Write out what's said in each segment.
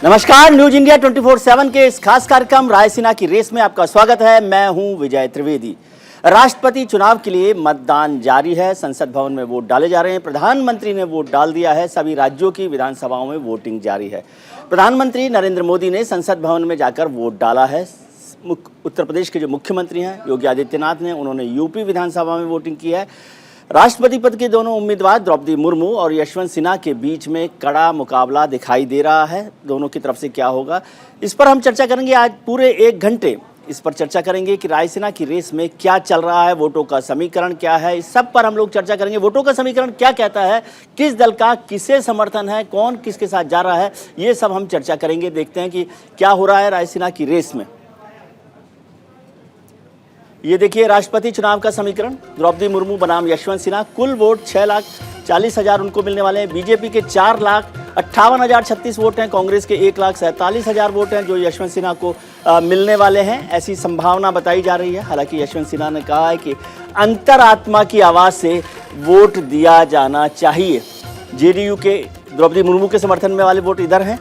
नमस्कार, news India 24/7 के इस खास कार्यक्रम रायसीना की रेस में आपका स्वागत है। मैं हूं विजय त्रिवेदी। राष्ट्रपति चुनाव के लिए मतदान जारी है। संसद भवन में वोट डाले जा रहे हैं। प्रधानमंत्री ने वोट डाल दिया है। सभी राज्यों की विधानसभाओं में वोटिंग जारी है। प्रधानमंत्री नरेंद्र मोदी ने संसद भवन में जाकर वोट डाला है। उत्तर प्रदेश के जो मुख्यमंत्री हैं योगी आदित्यनाथ ने, उन्होंने यूपी विधानसभा में वोटिंग की है। राष्ट्रपति पद के दोनों उम्मीदवार द्रौपदी मुर्मू और यशवंत सिन्हा के बीच में कड़ा मुकाबला दिखाई दे रहा है। दोनों की तरफ से क्या होगा, इस पर हम चर्चा करेंगे। आज पूरे 1 घंटे इस पर चर्चा करेंगे कि रायसीना की रेस में क्या चल रहा है, वोटों का समीकरण क्या है, इस सब पर हम लोग चर्चा करेंगे। वोटों का समीकरण क्या कहता है, किस दल का किसे समर्थन है, कौन किसके साथ जा रहा है, ये सब हम चर्चा करेंगे। देखते हैं कि क्या हो रहा है रायसीना की रेस में। ये देखिए राष्ट्रपति चुनाव का समीकरण। द्रौपदी मुर्मू बनाम यशवंत सिन्हा, कुल वोट 6,40,000 उनको मिलने वाले हैं। बीजेपी के 4,58,036 वोट हैं। कांग्रेस के 1,47,000 वोट हैं जो यशवंत सिन्हा को मिलने वाले हैं, ऐसी संभावना बताई जा रही है। हालांकि यशवंत सिन्हा ने कहा है कि अंतरात्मा की आवाज़ से वोट दिया जाना चाहिए। जेडीयू के द्रौपदी मुर्मू के समर्थन में वाले वोट इधर हैं,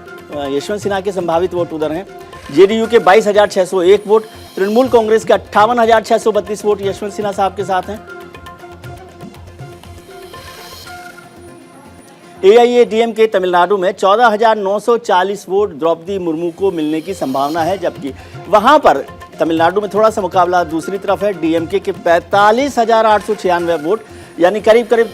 यशवंत सिन्हा के संभावित वोट उधर हैं। जेडीयू के 22,601 वोट, तृणमूल कांग्रेस के 58,632 वोट यशवंत सिन्हा साहब के साथ हैं। एआईएडीएम के तमिलनाडु में 14,940 वोट द्रौपदी मुर्मू को मिलने की संभावना है, जबकि वहां पर तमिलनाडु में थोड़ा सा मुकाबला दूसरी तरफ है। डीएमके के 45,896 वोट, यानी करीब करीब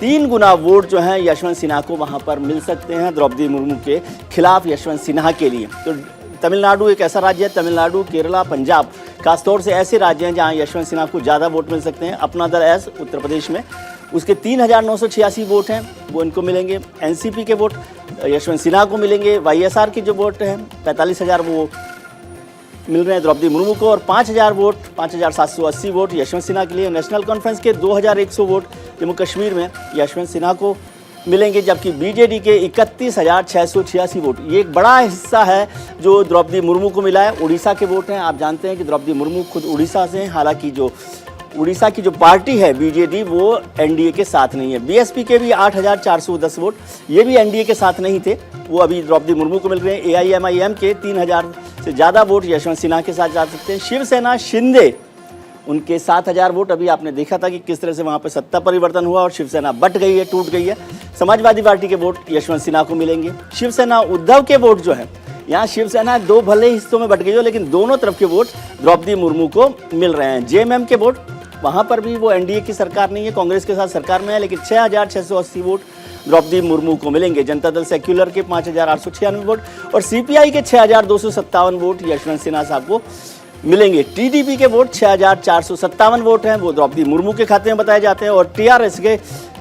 3 गुना वोट जो हैं यशवंत सिन्हा को वहां पर मिल सकते हैं द्रौपदी मुर्मू के खिलाफ यशवंत सिन्हा के लिए। तो तमिलनाडु एक ऐसा राज्य है, तमिलनाडु, केरला, पंजाब खासतौर से ऐसे राज्य हैं जहां यशवंत सिन्हा को ज़्यादा वोट मिल सकते हैं। अपना दल एस उत्तर प्रदेश में उसके 3,986 वोट हैं, वो इनको मिलेंगे। एनसीपी के वोट यशवंत सिन्हा को मिलेंगे। वाईएसआर के जो वोट हैं 45,000 वो मिल रहे हैं द्रौपदी मुर्मू को, और 5,000 वोट 5,780 वोट यशवंत सिन्हा के लिए। नेशनल कॉन्फ्रेंस के 2,100 वोट जम्मू कश्मीर में यशवंत सिन्हा को मिलेंगे, जबकि बीजेडी के 31,686 वोट, ये एक बड़ा हिस्सा है जो द्रौपदी मुर्मू को मिला है। उड़ीसा के वोट हैं। आप जानते हैं कि द्रौपदी मुर्मू खुद उड़ीसा से हैं। हालांकि जो उड़ीसा की जो पार्टी है बीजेडी, वो एनडीए के साथ नहीं है। बीएसपी के भी 8,410 वोट, ये भी एनडीए के साथ नहीं थे, वो अभी द्रौपदी मुर्मू को मिल रहे हैं। एआईएमआईएम के 3,000 से ज़्यादा वोट यशवंत सिन्हा के साथ जा सकते हैं। शिवसेना शिंदे, उनके 7,000 वोट, अभी आपने देखा था कि किस तरह से वहाँ पर सत्ता परिवर्तन हुआ और शिवसेना बट गई है, टूट गई है। समाजवादी पार्टी के वोट यशवंत सिन्हा को मिलेंगे। शिवसेना उद्धव के वोट जो है, यहाँ शिवसेना 2 भले हिस्सों में बट गई हो, लेकिन दोनों तरफ के वोट द्रौपदी मुर्मू को मिल रहे हैं। जेएमएम के वोट, वहाँ पर भी वो एनडीए की सरकार नहीं है, कांग्रेस के साथ सरकार में है, लेकिन 6,680 वोट द्रौपदी मुर्मू को मिलेंगे। जनता दल सेक्युलर के 5,896 वोट और सीपीआई के 6,257 वोट यशवंत सिन्हा साहब को मिलेंगे। टीडीपी के वोट 6,457 वोट हैं, वो द्रौपदी मुर्मू के खाते में बताए जाते हैं, और टीआरएस के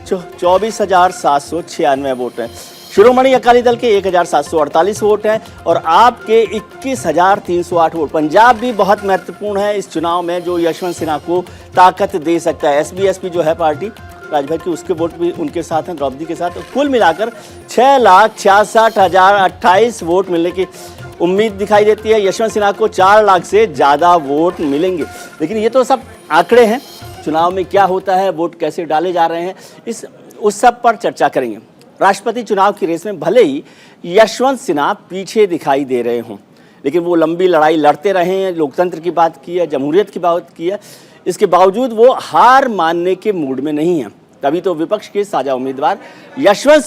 24,796 वोट हैं। शिरोमणि अकाली दल के 1,748 वोट हैं और आपके 21,308 वोट। पंजाब भी बहुत महत्वपूर्ण है इस चुनाव में, जो यशवंत सिन्हा को ताकत दे सकता है। एसबीएसपी जो है पार्टी राजभर की, उसके वोट भी उनके साथ हैं, द्रौपदी के साथ। कुल मिलाकर 6,66,028 वोट मिलने की उम्मीद दिखाई देती है। यशवंत सिन्हा को 4 लाख से ज़्यादा वोट मिलेंगे, लेकिन ये तो सब आंकड़े हैं। चुनाव में क्या होता है, वोट कैसे डाले जा रहे हैं, उस सब पर चर्चा करेंगे। राष्ट्रपति चुनाव की रेस में भले ही यशवंत सिन्हा पीछे दिखाई दे रहे हों, लेकिन वो लंबी लड़ाई लड़ते रहे हैं, लोकतंत्र की बात की है, जमहूरियत की बात की है, इसके बावजूद वो हार मानने के मूड में नहीं है। तभी तो विपक्ष के साझा उम्मीदवार यशवंत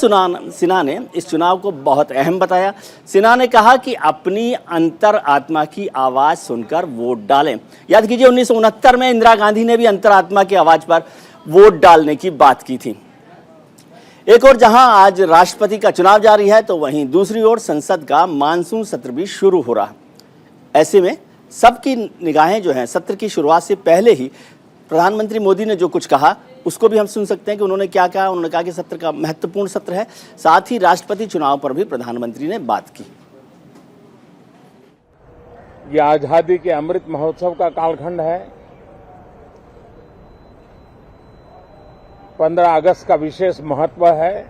सिन्हा ने इस चुनाव को बहुत अहम बताया। सिन्हा ने कहा कि अपनी अंतरात्मा की आवाज़ सुनकर वोट डालें। याद कीजिए 1969 में इंदिरा गांधी ने भी अंतरात्मा की आवाज़ पर वोट डालने की बात की थी। एक और जहां आज राष्ट्रपति का चुनाव जारी है, तो वहीं दूसरी ओर संसद का मानसून सत्र भी शुरू हो रहा है। ऐसे में सबकी निगाहें जो हैं सत्र की शुरुआत से पहले ही प्रधानमंत्री मोदी ने जो कुछ कहा उसको भी हम सुन सकते हैं कि उन्होंने क्या कहा। उन्होंने कहा कि सत्र का महत्वपूर्ण सत्र है, साथ ही राष्ट्रपति चुनाव पर भी प्रधानमंत्री ने बात की। ये आजादी के अमृत महोत्सव का कालखंड है। 15 अगस्त का विशेष महत्व है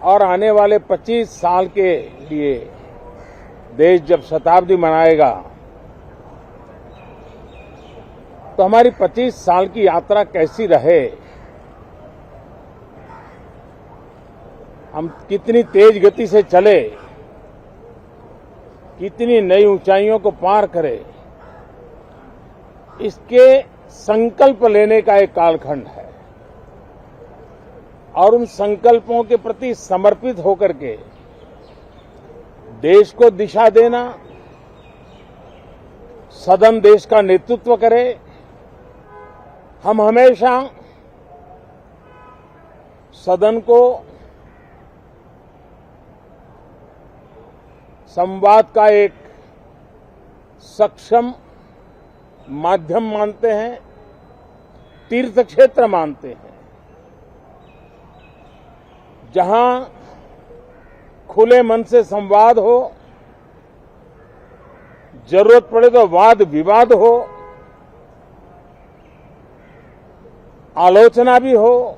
और आने वाले 25 साल के लिए देश जब शताब्दी मनाएगा तो हमारी 25 साल की यात्रा कैसी रहे, हम कितनी तेज गति से चले, कितनी नई ऊंचाइयों को पार करें, इसके संकल्प लेने का एक कालखंड है। और उन संकल्पों के प्रति समर्पित होकर के देश को दिशा देना, सदन देश का नेतृत्व करे। हम हमेशा सदन को संवाद का एक सक्षम माध्यम मानते हैं, तीर्थ क्षेत्र मानते हैं, जहां खुले मन से संवाद हो, जरूरत पड़े तो वाद विवाद हो, आलोचना भी हो,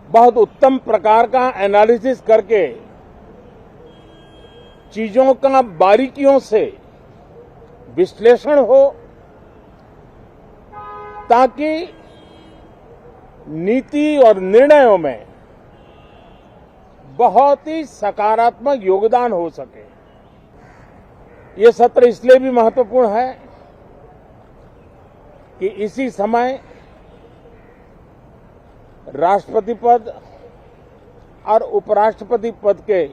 बहुत उत्तम प्रकार का एनालिसिस करके चीजों का बारीकियों से विश्लेषण हो, ताकि नीति और निर्णयों में बहुत ही सकारात्मक योगदान हो सके। ये सत्र इसलिए भी महत्वपूर्ण है कि इसी समय राष्ट्रपति पद और उपराष्ट्रपति पद के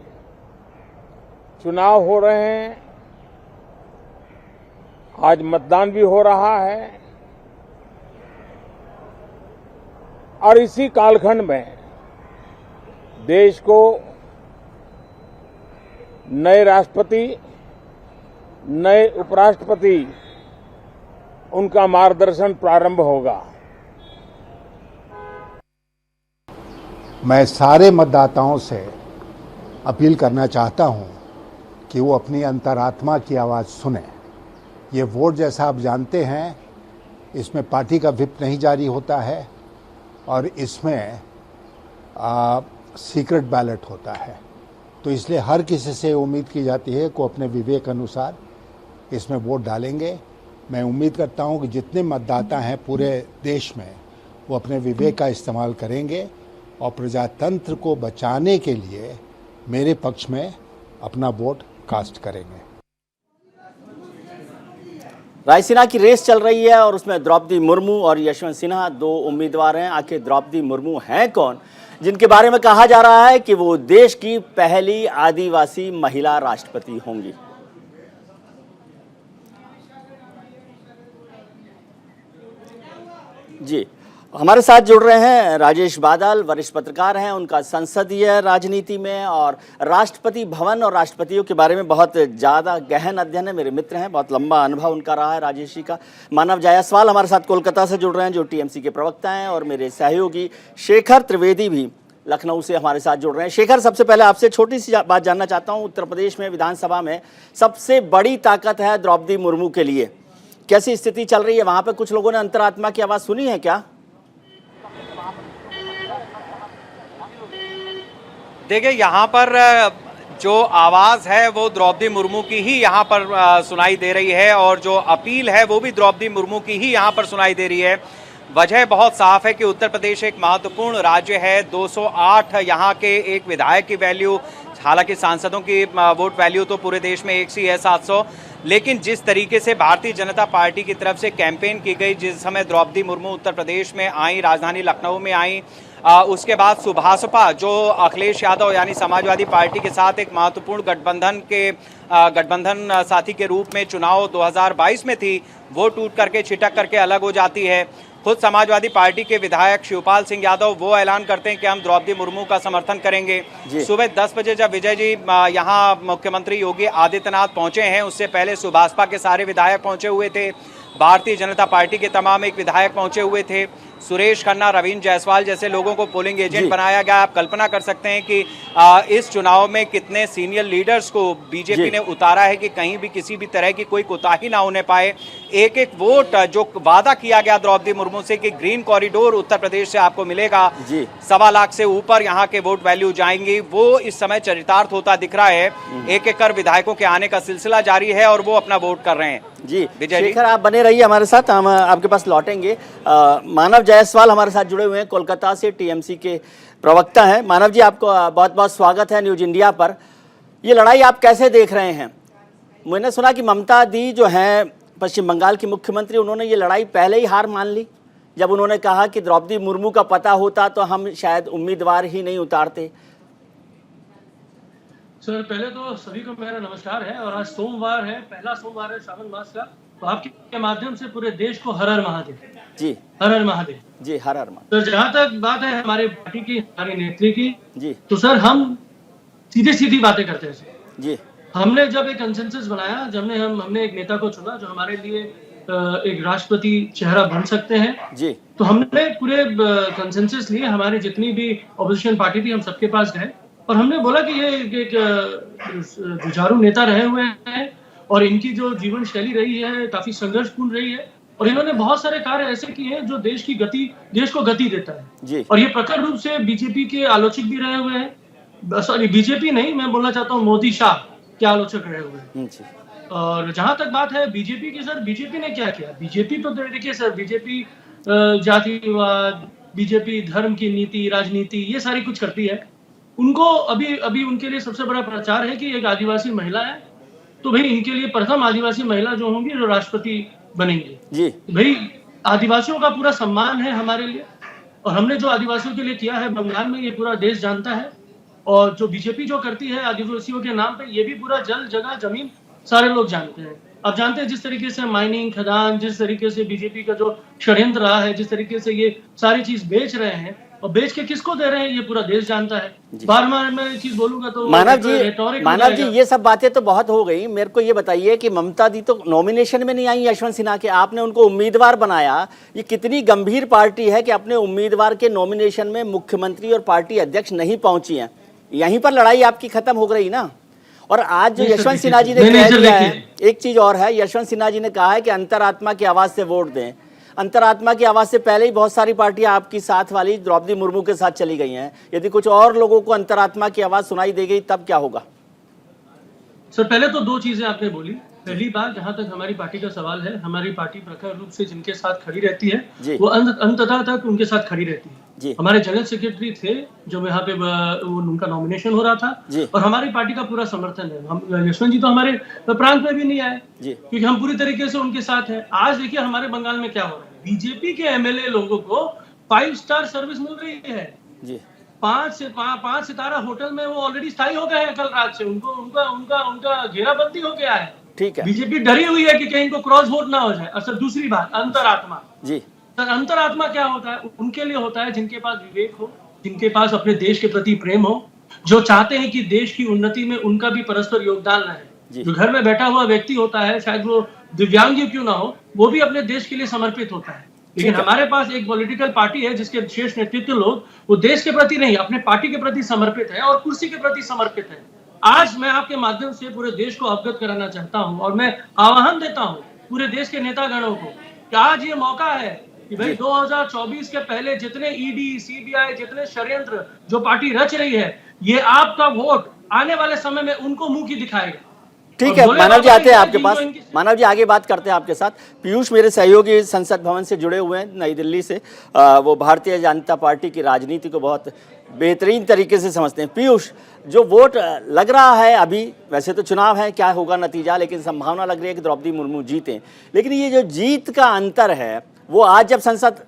चुनाव हो रहे हैं। आज मतदान भी हो रहा है और इसी कालखंड में देश को नए राष्ट्रपति, नए उपराष्ट्रपति, उनका मार्गदर्शन प्रारंभ होगा। मैं सारे मतदाताओं से अपील करना चाहता हूं कि वो अपनी अंतरात्मा की आवाज़ सुने। ये वोट, जैसा आप जानते हैं, इसमें पार्टी का व्हिप नहीं जारी होता है और इसमें सीक्रेट बैलेट होता है। तो इसलिए हर किसी से उम्मीद की जाती है कि अपने विवेक अनुसार इसमें वोट डालेंगे। मैं उम्मीद करता हूं कि जितने मतदाता हैं पूरे देश में, वो अपने विवेक का इस्तेमाल करेंगे और प्रजातंत्र को बचाने के लिए मेरे पक्ष में अपना वोट कास्ट करेंगे। रायसीना की रेस चल रही है और उसमें द्रौपदी मुर्मू और यशवंत सिन्हा दो उम्मीदवार हैं। आखिर द्रौपदी मुर्मू हैं कौन, जिनके बारे में कहा जा रहा है कि वो देश की पहली आदिवासी महिला राष्ट्रपति होंगी? जी, हमारे साथ जुड़ रहे हैं राजेश बादल, वरिष्ठ पत्रकार हैं। उनका संसदीय राजनीति में और राष्ट्रपति भवन और राष्ट्रपतियों के बारे में बहुत ज़्यादा गहन अध्ययन है। मेरे मित्र हैं, बहुत लंबा अनुभव उनका रहा है राजेश जी का। मानव जायसवाल हमारे साथ कोलकाता से जुड़ रहे हैं, जो टीएमसी के प्रवक्ता हैं, और मेरे सहयोगी शेखर त्रिवेदी भी लखनऊ से हमारे साथ जुड़ रहे हैं। शेखर, सबसे पहले आपसे छोटी सी बात जानना चाहता हूँ। उत्तर प्रदेश में विधानसभा में सबसे बड़ी ताकत है द्रौपदी मुर्मू के लिए, कैसी स्थिति चल रही है वहाँ पर? कुछ लोगों ने अंतरात्मा की आवाज़ सुनी है क्या? देखिए, यहाँ पर जो आवाज़ है वो द्रौपदी मुर्मू की ही यहाँ पर सुनाई दे रही है, और जो अपील है वो भी द्रौपदी मुर्मू की ही यहाँ पर सुनाई दे रही है। वजह बहुत साफ है कि उत्तर प्रदेश एक महत्वपूर्ण राज्य है। 208 यहाँ के एक विधायक की वैल्यू, हालांकि सांसदों की वोट वैल्यू तो पूरे देश में एक सी है 700, लेकिन जिस तरीके से भारतीय जनता पार्टी की तरफ से कैंपेन की गई, जिस समय द्रौपदी मुर्मू उत्तर प्रदेश में आई, राजधानी लखनऊ में आई, उसके बाद सुभाषपा जो अखिलेश यादव यानी समाजवादी पार्टी के साथ एक महत्वपूर्ण गठबंधन साथी के रूप में चुनाव 2022 में थी, वो टूट करके छिटक करके अलग हो जाती है। खुद समाजवादी पार्टी के विधायक शिवपाल सिंह यादव वो ऐलान करते हैं कि हम द्रौपदी मुर्मू का समर्थन करेंगे। सुबह 10 बजे जब विजय जी यहाँ मुख्यमंत्री योगी आदित्यनाथ पहुंचे हैं, उससे पहले सुभाषपा के सारे विधायक पहुंचे हुए थे, भारतीय जनता पार्टी के तमाम एक विधायक पहुंचे हुए थे, सुरेश खन्ना, रवींद्र जायसवाल जैसे लोगों को पोलिंग एजेंट बनाया गया। आप कल्पना कर सकते हैं कि इस चुनाव में कितने सीनियर लीडर्स को बीजेपी ने उतारा है कि कहीं भी किसी भी तरह की कोई कोताही ना होने पाए। एक एक वोट जो वादा किया गया द्रौपदी मुर्मू से कि ग्रीन कॉरिडोर उत्तर प्रदेश से आपको मिलेगा, 1.25 लाख से ऊपर यहाँ के वोट वैल्यू जाएंगी, वो इस समय चरितार्थ होता दिख रहा है। एक एक कर विधायकों के आने का सिलसिला जारी है और वो अपना वोट कर रहे हैं। जी शेखर, आप बने रहिए हमारे साथ, हम आपके पास लौटेंगे। मानव जायसवाल हमारे साथ जुड़े हुए हैं कोलकाता से, टीएमसी के प्रवक्ता हैं। मानव जी, आपको बहुत बहुत स्वागत है न्यूज इंडिया पर। ये लड़ाई आप कैसे देख रहे हैं? मैंने सुना कि ममता दी जो हैं पश्चिम बंगाल की मुख्यमंत्री, उन्होंने ये लड़ाई पहले ही हार मान ली जब उन्होंने कहा कि द्रौपदी मुर्मू का पता होता तो हम शायद उम्मीदवार ही नहीं उतारते। सर, पहले तो सभी को मेरा नमस्कार है। और आज सोमवार है, पहला सोमवार है श्रावण मास का, तो आपके माध्यम से पूरे देश को हर हर महादेव जी, हर हर महादेव जी, हर हर महादेव। तो जहाँ तक बात है हमारे पार्टी की, हमारे नेत्री की, जी, तो सर हम सीधी सीधी बातें करते हैं सर। जी, हमने जब एक कंसेंसस बनाया, जब हमने एक नेता को चुना जो हमारे लिए एक राष्ट्रपति चेहरा बन सकते हैं जी, तो हमने पूरे कंसेंसस लिए। हमारी जितनी भी ऑपोजिशन पार्टी थी, हम सबके पास गए और हमने बोला कि ये एक जुझारू नेता रहे हुए हैं और इनकी जो जीवन शैली रही है काफी संघर्षपूर्ण रही है और इन्होंने बहुत सारे कार्य ऐसे किए हैं जो देश को गति देता है जी। और ये प्रखर रूप से बीजेपी के आलोचक भी रहे हुए हैं। सॉरी, बीजेपी नहीं, मैं बोलना चाहता हूँ मोदी शाह के आलोचक रहे हुए हैं। जी। और जहां तक बात है बीजेपी की, सर बीजेपी ने क्या किया? बीजेपी तो देखिए सर, बीजेपी जातिवाद, बीजेपी धर्म की नीति, राजनीति, ये सारी कुछ करती है। उनको अभी उनके लिए सबसे बड़ा प्रचार है कि एक आदिवासी महिला है, तो भाई इनके लिए प्रथम आदिवासी महिला जो होंगी जो राष्ट्रपति बनेंगे जी। भाई आदिवासियों का पूरा सम्मान है हमारे लिए और हमने जो आदिवासियों के लिए किया है बंगाल में, ये पूरा देश जानता है। और जो बीजेपी जो करती है आदिवासियों के नाम पे, ये भी पूरा जल जगह जमीन सारे लोग जानते हैं। अब जानते हैं जिस तरीके से माइनिंग, खदान, जिस तरीके से बीजेपी का जो षड्यंत्र रहा है, जिस तरीके से ये सारी चीज बेच रहे हैं और बेच के किसको दे रहे हैं, ये पूरा देश जानता है। बार बार मैं ये चीज बोलूंगा तो मानव जी ये सब बातें तो बहुत हो गई। मेरे को ये बताइए कि ममता दी तो नॉमिनेशन में नहीं आई यशवंत सिन्हा के, आपने उनको उम्मीदवार बनाया। ये कितनी गंभीर पार्टी है कि अपने उम्मीदवार के नॉमिनेशन में मुख्यमंत्री और पार्टी अध्यक्ष नहीं पहुंची है। यहीं पर लड़ाई आपकी खत्म हो गई ना। और आज जो यशवंत सिन्हा जी ने कह दिया है, एक चीज और है, यशवंत सिन्हा जी ने कहा है कि अंतरात्मा की आवाज से वोट दें। अंतरात्मा की आवाज से पहले ही बहुत सारी पार्टियां आपकी साथ वाली द्रौपदी मुर्मू के साथ चली गई हैं। यदि कुछ और लोगों को अंतरात्मा की आवाज सुनाई दे गई तब क्या होगा? सर, पहले तो दो चीजें आपने बोली। पहली बात, जहां तक हमारी पार्टी का सवाल है, हमारी पार्टी प्रखर रूप से जिनके साथ खड़ी रहती है वो अंततः तक उनके साथ खड़ी रहती है। हमारे जनरल सेक्रेटरी थे जो यहाँ पे उनका नॉमिनेशन हो रहा था और हमारी पार्टी का पूरा समर्थन है। हम यशवंत जी तो हमारे प्रांत में भी नहीं आए क्योंकि हम पूरी तरीके से उनके साथ हैं। आज देखिए हमारे बंगाल में क्या हो रहा है, बीजेपी के एमएलए लोगों को 5 स्टार सर्विस मिल रही है। 5 सितारा होटल में वो ऑलरेडी स्थायी हो गए हैं कल रात से। उनका घेराबंदी हो गया है। ठीक है, बीजेपी डरी हुई है कि कहीं इनको क्रॉस वोट ना हो जाए। और सर दूसरी बात, अंतरात्मा जी। सर अंतरात्मा क्या होता है? उनके लिए होता है जिनके पास विवेक हो, जिनके पास अपने देश के प्रति प्रेम हो, जो चाहते हैं कि देश की उन्नति में उनका भी परस्पर योगदान रहे। जो घर में बैठा हुआ व्यक्ति होता है, चाहे वो दिव्यांग क्यों ना हो, वो भी अपने देश के लिए समर्पित होता है। लेकिन हमारे पास एक पॉलिटिकल पार्टी है जिसके शीर्ष नेतृत्व लोग वो देश के प्रति नहीं, अपने पार्टी के प्रति समर्पित है और कुर्सी के प्रति समर्पित है। आज मैं आपके माध्यम से पूरे देश को अवगत कराना चाहता हूं और मैं आह्वान देता हूं पूरे देश के नेतागणों को कि आज ये मौका है कि भाई 2024 के पहले जितने ईडी, सीबीआई, जितने षड्यंत्र जो पार्टी रच रही है, ये आपका वोट आने वाले समय में उनको मुंह की दिखाएगा। ठीक है, मानव जी आते हैं आपके पास। मानव जी आगे बात करते हैं आपके साथ। पीयूष मेरे सहयोगी संसद भवन से जुड़े हुए हैं नई दिल्ली से। वो भारतीय जनता पार्टी की राजनीति को बहुत बेहतरीन तरीके से समझते हैं। पीयूष, जो वोट लग रहा है अभी, वैसे तो चुनाव है, क्या होगा नतीजा, लेकिन संभावना लग रही है कि द्रौपदी मुर्मू जीतें। लेकिन ये जो जीत का अंतर है वो आज जब संसद,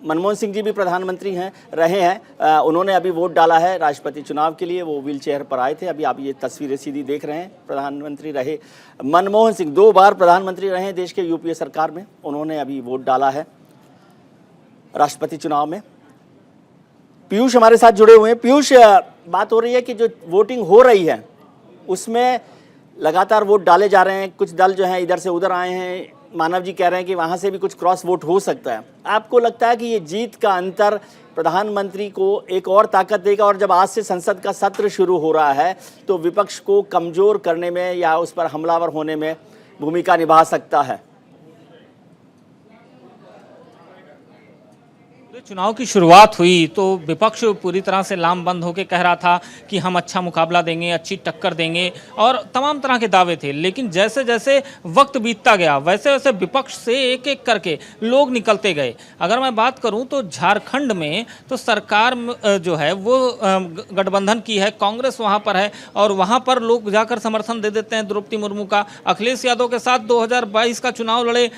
मनमोहन सिंह जी भी प्रधानमंत्री रहे हैं, उन्होंने अभी वोट डाला है राष्ट्रपति चुनाव के लिए, वो व्हील चेयर पर आए थे। अभी आप ये तस्वीरें सीधी देख रहे हैं। प्रधानमंत्री रहे मनमोहन सिंह, 2 बार प्रधानमंत्री रहे हैं देश के यूपीए सरकार में, उन्होंने अभी वोट डाला है राष्ट्रपति चुनाव में। पीयूष हमारे साथ जुड़े हुए हैं। पीयूष, बात हो रही है कि जो वोटिंग हो रही है उसमें लगातार वोट डाले जा रहे हैं, कुछ दल जो हैं इधर से उधर आए हैं, मानव जी कह रहे हैं कि वहाँ से भी कुछ क्रॉस वोट हो सकता है। आपको लगता है कि ये जीत का अंतर प्रधानमंत्री को एक और ताकत देगा और जब आज से संसद का सत्र शुरू हो रहा है तो विपक्ष को कमज़ोर करने में या उस पर हमलावर होने में भूमिका निभा सकता है? चुनाव की शुरुआत हुई तो विपक्ष पूरी तरह से लामबंद होकर कह रहा था कि हम अच्छा मुकाबला देंगे, अच्छी टक्कर देंगे और तमाम तरह के दावे थे। लेकिन जैसे जैसे वक्त बीतता गया वैसे वैसे विपक्ष से एक एक करके लोग निकलते गए। अगर मैं बात करूं तो झारखंड में तो सरकार जो है वो गठबंधन की है, कांग्रेस वहां पर है और वहां पर लोग जाकर समर्थन दे देते हैं द्रौपदी मुर्मू का। अखिलेश यादव के साथ 2022 का चुनाव लड़े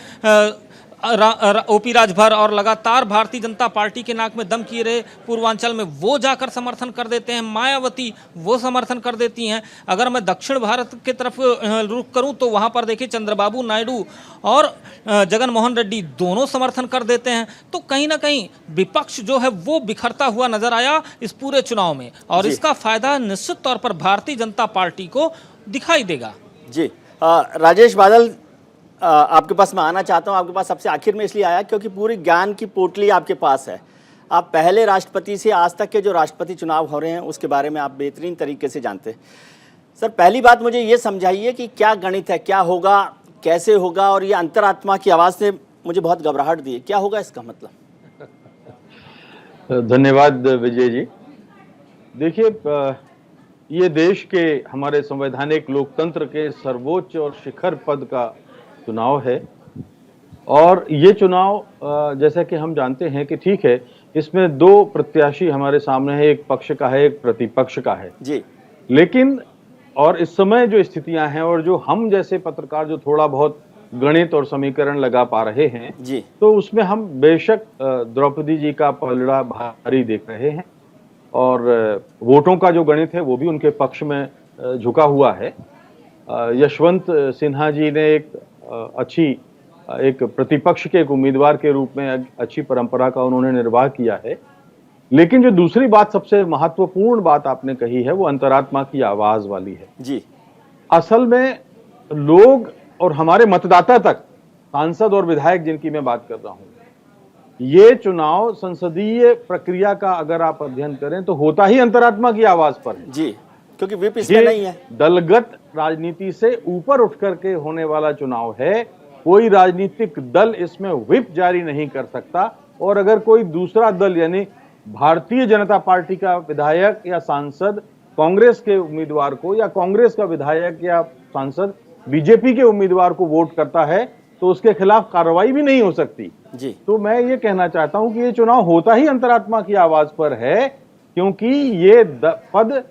ओपी राजभर और लगातार भारतीय जनता पार्टी के नाक में दम किए रहे पूर्वांचल में, वो जाकर समर्थन कर देते हैं। मायावती वो समर्थन कर देती हैं। अगर मैं दक्षिण भारत की तरफ रुख करूं तो वहां पर देखिए चंद्रबाबू नायडू और जगन मोहन रेड्डी दोनों समर्थन कर देते हैं। तो कहीं ना कहीं विपक्ष जो है वो बिखरता हुआ नजर आया इस पूरे चुनाव में और इसका फायदा निश्चित तौर पर भारतीय जनता पार्टी को दिखाई देगा। जी राजेश बादल, आपके पास मैं आना चाहता हूं। आपके पास सबसे आखिर में इसलिए आया क्योंकि पूरी ज्ञान की पोटली आपके पास है। आप पहले राष्ट्रपति से आज तक के जो राष्ट्रपति चुनाव हो रहे हैं उसके बारे में आप बेहतरीन तरीके से जानते हैं। सर, पहली बात मुझे ये समझाइए कि क्या गणित है, क्या होगा, कैसे होगा, और ये अंतरात्मा की आवाज़ ने मुझे बहुत घबराहट दी है, क्या होगा इसका मतलब? धन्यवाद विजय जी। देखिए, ये देश के हमारे संवैधानिक लोकतंत्र के सर्वोच्च और शिखर पद का चुनाव है और ये चुनाव जैसा कि हम जानते हैं कि ठीक है, इसमें दो प्रत्याशी हमारे सामने है, एक पक्ष का है एक प्रतिपक्ष का है जी। लेकिन और इस समय जो स्थितियां हैं और जो हम जैसे पत्रकार जो थोड़ा बहुत गणित और समीकरण लगा पा रहे हैं जी, तो उसमें हम बेशक द्रौपदी जी का पलड़ा भारी देख रहे हैं और वोटों का जो गणित है वो भी उनके पक्ष में झुका हुआ है। यशवंत सिन्हा जी ने एक प्रतिपक्ष के एक उम्मीदवार के रूप में अच्छी परंपरा का उन्होंने निर्वाह किया है। लेकिन जो दूसरी बात, सबसे महत्वपूर्ण बात आपने कही है, वो अंतरात्मा की आवाज वाली है जी। असल में लोग और हमारे मतदाता तक, सांसद और विधायक जिनकी मैं बात कर रहा हूं, ये चुनाव संसदीय प्रक्रिया का अगर आप अध्ययन करें तो होता ही अंतरात्मा की आवाज पर है जी, क्योंकि विप इसमें नहीं है। दलगत राजनीति से ऊपर उठ करके होने वाला चुनाव है। कोई राजनीतिक दल इसमें व्हिप जारी नहीं कर सकता और अगर कोई दूसरा दल यानी भारतीय जनता पार्टी का विधायक या सांसद कांग्रेस के उम्मीदवार को या कांग्रेस का विधायक या सांसद बीजेपी के उम्मीदवार को वोट करता है तो उसके खिलाफ कार्रवाई भी नहीं हो सकती जी। तो मैं ये कहना चाहता हूं कि ये चुनाव होता ही अंतरात्मा की आवाज पर है, क्योंकि ये पद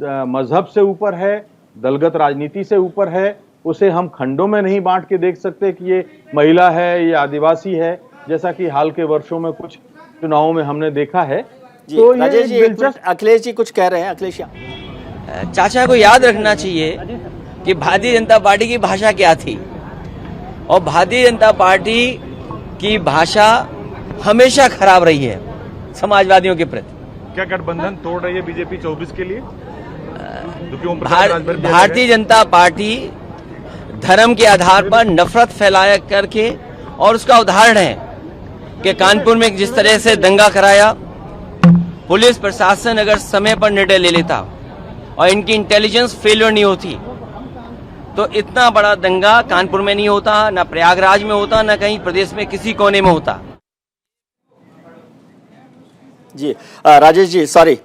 मजहब से ऊपर है, दलगत राजनीति से ऊपर है। उसे हम खंडों में नहीं बांट के देख सकते कि ये महिला है या आदिवासी है, जैसा कि हाल के वर्षों में कुछ चुनावों में हमने देखा है। जी, तो राजेश जी, अखिलेश जी कुछ कह रहे हैं। अखिलेश चाचा को याद रखना चाहिए कि भारतीय जनता पार्टी की भाषा क्या थी और भारतीय जनता पार्टी की भाषा हमेशा खराब रही है समाजवादियों के प्रति। क्या गठबंधन तोड़ रही है बीजेपी 24 के लिए? भारतीय जनता पार्टी धर्म के आधार पर नफरत फैलाया करके, और उसका उदाहरण है कि कानपुर में जिस तरह से दंगा कराया, पुलिस प्रशासन अगर समय पर निर्णय ले लेता और इनकी इंटेलिजेंस फेलियर नहीं होती तो इतना बड़ा दंगा कानपुर में नहीं होता, ना प्रयागराज में होता, ना कहीं प्रदेश में किसी कोने में होता। जी राजेश जी, सॉरी,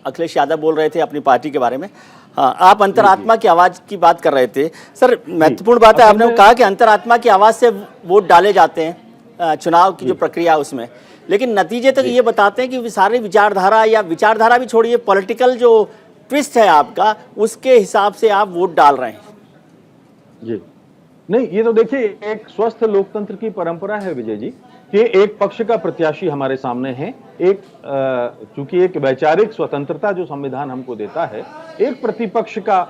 अखिलेश यादव बोल रहे थे अपनी पार्टी के बारे में। हाँ, आप अंतरात्मा की आवाज की बात कर रहे थे। सर, महत्वपूर्ण बात है, आपने कहा कि अंतरात्मा की आवाज से वोट डाले जाते हैं चुनाव की जो प्रक्रिया उसमें, लेकिन नतीजे तक ये बताते हैं कि सारी विचारधारा भी छोड़िए, पॉलिटिकल जो ट्विस्ट है आपका, उसके हिसाब से आप वोट डाल रहे हैं। जी नहीं, ये तो देखिए एक स्वस्थ लोकतंत्र की परंपरा है विजय जी कि एक पक्ष का प्रत्याशी हमारे सामने है, एक चूंकि एक वैचारिक स्वतंत्रता जो संविधान हमको देता है, एक प्रतिपक्ष का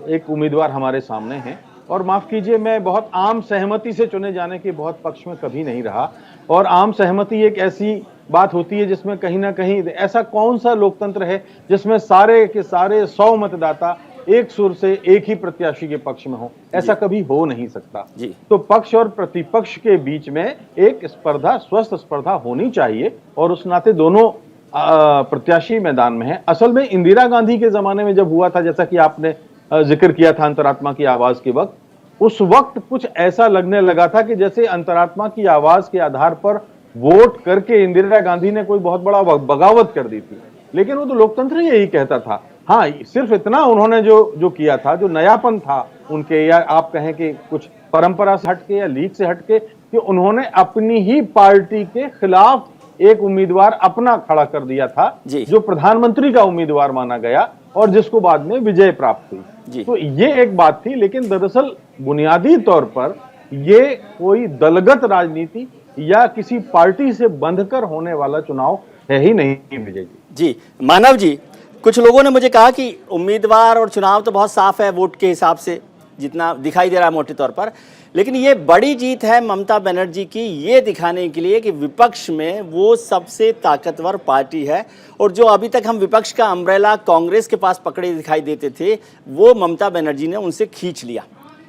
एक उम्मीदवार हमारे सामने है। और माफ कीजिए, मैं बहुत आम सहमति से चुने जाने के बहुत पक्ष में कभी नहीं रहा, और आम सहमति एक ऐसी बात होती है जिसमें कहीं ना कहीं, ऐसा कौन सा लोकतंत्र है जिसमें सारे के सारे 100 मतदाता एक सुर से एक ही प्रत्याशी के पक्ष में हो? ऐसा कभी हो नहीं सकता जी। तो पक्ष और प्रतिपक्ष के बीच में एक स्पर्धा, स्वस्थ स्पर्धा होनी चाहिए, और उस नाते दोनों प्रत्याशी मैदान में है। असल में इंदिरा गांधी के जमाने में जब हुआ था, जैसा कि आपने जिक्र किया था अंतरात्मा की आवाज के वक्त, उस वक्त कुछ ऐसा लगने लगा था कि जैसे अंतरात्मा की आवाज के आधार पर वोट करके इंदिरा गांधी ने कोई बहुत बड़ा बगावत कर दी थी, लेकिन वो तो लोकतंत्र ही यही कहता था। हाँ, सिर्फ इतना उन्होंने जो किया था, जो नयापन था उनके, या आप कहें कि कुछ परंपरा से हटके या लीग से हटके, कि उन्होंने अपनी ही पार्टी के खिलाफ एक उम्मीदवार अपना खड़ा कर दिया था, जो प्रधानमंत्री का उम्मीदवार माना गया और जिसको बाद में विजय प्राप्त हुई। तो ये एक बात थी, लेकिन दरअसल बुनियादी तौर पर ये कोई दलगत राजनीति या किसी पार्टी से बंधकर होने वाला चुनाव है ही नहीं विजय जी। जी मानव जी, कुछ लोगों ने मुझे कहा कि उम्मीदवार और चुनाव तो बहुत साफ है वोट के हिसाब से, जितना दिखाई दे रहा है मोटे तौर पर, लेकिन ये बड़ी जीत है ममता बनर्जी की ये दिखाने के लिए कि विपक्ष में वो सबसे ताकतवर पार्टी है, और जो अभी तक हम विपक्ष का अम्ब्रेला कांग्रेस के पास पकड़े दिखाई देते थे वो ममता बनर्जी ने उनसे खींच लिया,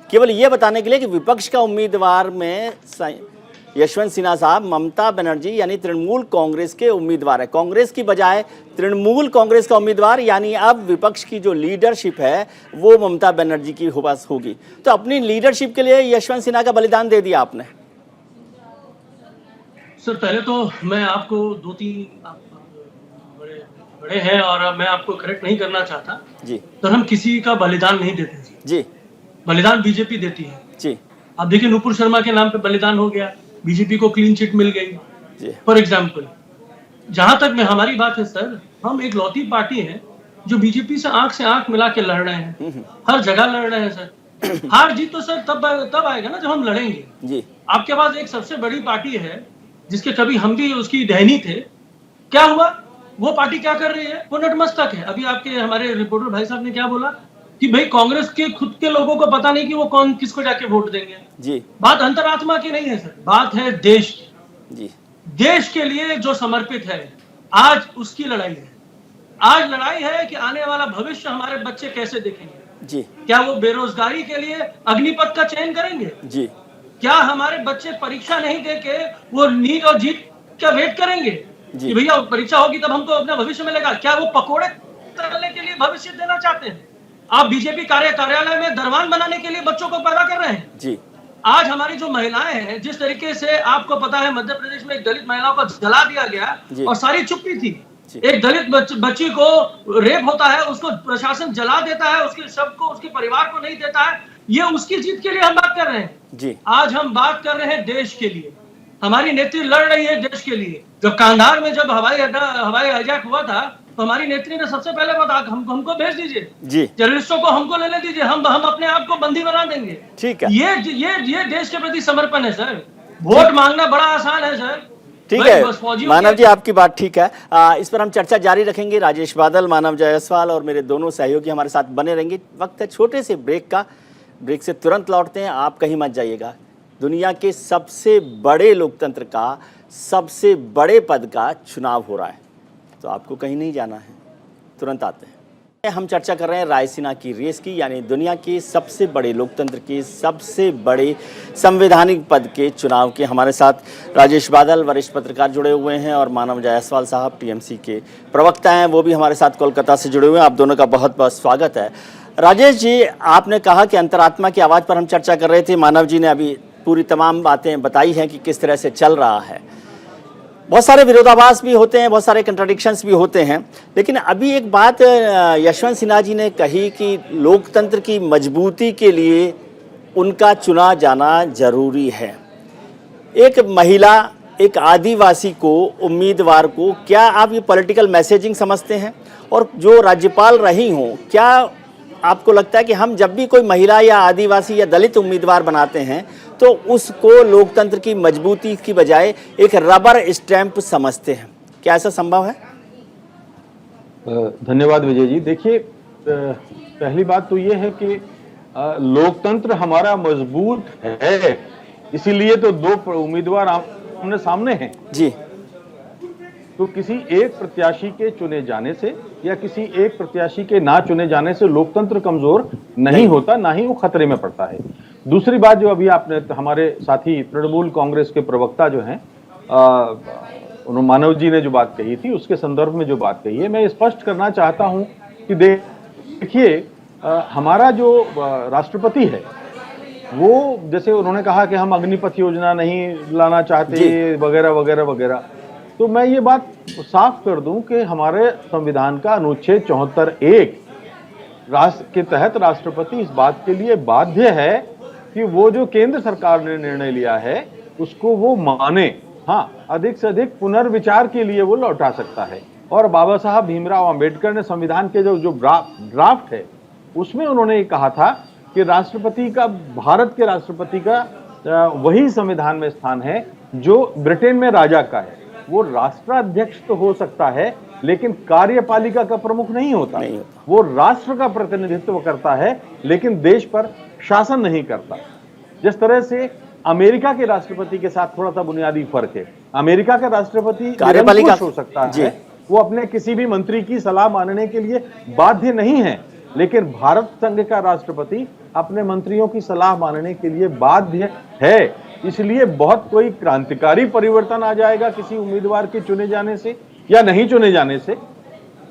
केवल ये बताने के लिए कि विपक्ष का उम्मीदवार में यशवंत सिन्हा साहब ममता बनर्जी यानी तृणमूल कांग्रेस के उम्मीदवार है, कांग्रेस की बजाय तृणमूल कांग्रेस का उम्मीदवार, यानी अब विपक्ष की जो लीडरशिप है वो ममता बनर्जी की पास होगी। तो अपनी लीडरशिप के लिए यशवंत सिन्हा का बलिदान दे दिया आपने। सर पहले तो मैं आपको दो तीन बड़े हैं और मैं आपको करेक्ट नहीं करना चाहता जी, तो हम किसी का बलिदान नहीं देते जी, बलिदान बीजेपी देती है जी। आप देखिए नुपुर शर्मा के नाम पे बलिदान हो गया, बीजेपी को क्लीन चिट मिल गई फॉर एग्जाम्पल। जहां तक में हमारी बात है सर, हम एक लौती पार्टी है जो बीजेपी से आंख मिला के लड़ रहे हैं, हर जगह लड़ रहे हैं सर। हार जीत तो सर तब आएगा ना जब हम लड़ेंगे जी। आपके पास एक सबसे बड़ी पार्टी है जिसके कभी हम भी उसकी डहनी थे, क्या हुआ? वो पार्टी क्या कर रही है? वो नतमस्तक है। अभी आपके हमारे रिपोर्टर भाई साहब ने क्या बोला कि भाई कांग्रेस के खुद के लोगों को पता नहीं कि वो कौन किसको जाके वोट देंगे जी। बात अंतरात्मा की नहीं है सर, बात है देश की जी। देश के लिए जो समर्पित है, आज उसकी लड़ाई है। आज लड़ाई है कि आने वाला भविष्य हमारे बच्चे कैसे देखेंगे जी। क्या वो बेरोजगारी के लिए अग्निपथ का चयन करेंगे जी? क्या हमारे बच्चे परीक्षा नहीं देके वो नीट और जीत का वेट करेंगे कि भैया परीक्षा होगी तब हमको अपना भविष्य मिलेगा? क्या वो पकोड़े तलने के लिए भविष्य देना चाहते हैं? आप बीजेपी कार्यालय में दरबान बनाने के लिए बच्चों को पैदा कर रहे हैं जी। आज हमारी जो महिलाएं हैं, जिस तरीके से आपको पता है मध्य प्रदेश में एक दलित महिलाओं को जला दिया गया और सारी चुप्पी थी। एक दलित बच्ची को रेप होता है, उसको प्रशासन जला देता है, उसके शव को उसके परिवार को नहीं देता है। ये उसकी जीत के लिए हम बात कर रहे हैं जी। आज हम बात कर रहे हैं देश के लिए, हमारी नेत्री लड़ रही है देश के लिए। जब कांधार में जब हवाई हाईजैक हुआ था तो हमारी नेत्री ने सबसे पहले बताया हमको भेज दीजिए जी, टेररिस्टों को हमको लेने दीजिए, हम अपने आप को बंदी बना देंगे। ठीक है, ये देश के प्रति समर्पण है सर। वोट मांगना बड़ा आसान है सर। ठीक है मानव जी, आपकी बात ठीक है। इस पर हम चर्चा जारी रखेंगे। राजेश बादल, मानव जायसवाल और मेरे दोनों सहयोगी हमारे साथ बने रहेंगे। वक्त है छोटे से ब्रेक का, ब्रेक से तुरंत लौटते हैं, आप कहीं मत जाइएगा। दुनिया के सबसे बड़े लोकतंत्र का सबसे बड़े पद का चुनाव हो रहा है, तो आपको कहीं नहीं जाना है, तुरंत आते हैं। हम चर्चा कर रहे हैं रायसीना की रेस की, यानी दुनिया के सबसे बड़े लोकतंत्र के सबसे बड़े संवैधानिक पद के चुनाव के। हमारे साथ राजेश बादल वरिष्ठ पत्रकार जुड़े हुए हैं और मानव जायसवाल साहब टीएमसी के प्रवक्ता हैं, वो भी हमारे साथ कोलकाता से जुड़े हुए हैं। आप दोनों का बहुत बहुत स्वागत है। राजेश जी, आपने कहा कि अंतरात्मा की आवाज़ पर हम चर्चा कर रहे थे। मानव जी ने अभी पूरी तमाम बातें बताई हैं कि किस तरह से चल रहा है। बहुत सारे विरोधाभास भी होते हैं, बहुत सारे कंट्राडिक्शंस भी होते हैं, लेकिन अभी एक बात यशवंत सिन्हा जी ने कही कि लोकतंत्र की मजबूती के लिए उनका चुना जाना जरूरी है। एक महिला, एक आदिवासी को, उम्मीदवार को, क्या आप ये पॉलिटिकल मैसेजिंग समझते हैं? और जो राज्यपाल रही हों, क्या आपको लगता है कि हम जब भी कोई महिला या आदिवासी या दलित उम्मीदवार बनाते हैं तो उसको लोकतंत्र की मजबूती की बजाय एक रबर स्टैंप समझते हैं? क्या ऐसा संभव है? धन्यवाद विजय जी। देखिए, पहली बात तो ये है कि लोकतंत्र हमारा मजबूत है, इसीलिए तो दो उम्मीदवार आमने सामने हैं जी। तो किसी एक प्रत्याशी के चुने जाने से या किसी एक प्रत्याशी के ना चुने जाने से लोकतंत्र कमजोर नहीं होता, ना ही वो खतरे में पड़ता है। दूसरी बात जो अभी आपने हमारे साथी तृणमूल कांग्रेस के प्रवक्ता जो हैं उन्होंने, मानव जी ने जो बात कही थी उसके संदर्भ में जो बात कही है, मैं स्पष्ट करना चाहता हूं कि देखिए, हमारा जो राष्ट्रपति है वो जैसे उन्होंने कहा कि हम अग्निपथ योजना नहीं लाना चाहते वगैरह वगैरह वगैरह। तो मैं ये बात साफ कर दूं कि हमारे संविधान का अनुच्छेद 74(1) राष्ट्र के तहत राष्ट्रपति इस बात के लिए बाध्य है कि वो जो केंद्र सरकार ने निर्णय लिया है उसको वो माने। हाँ, अधिक से अधिक पुनर्विचार के लिए वो लौटा सकता है। और बाबा साहब भीमराव अंबेडकर ने संविधान के जो ड्राफ्ट है उसमें उन्होंने कहा था कि राष्ट्रपति का, भारत के राष्ट्रपति का वही संविधान में स्थान है जो ब्रिटेन में राजा का है। वो राष्ट्राध्यक्ष तो हो सकता है लेकिन कार्यपालिका का प्रमुख नहीं होता। वो राष्ट्र का प्रतिनिधित्व करता है लेकिन देश पर शासन नहीं करता। जिस तरह से अमेरिका के राष्ट्रपति के साथ थोड़ा सा बुनियादी फर्क है। अमेरिका का राष्ट्रपति कार्यपालिका हो सकता है, वो अपने किसी भी मंत्री की सलाह मानने के लिए बाध्य नहीं है, लेकिन भारत संघ का राष्ट्रपति अपने मंत्रियों की सलाह मानने के लिए बाध्य है। इसलिए बहुत कोई क्रांतिकारी परिवर्तन आ जाएगा किसी उम्मीदवार के चुने जाने से या नहीं चुने जाने से,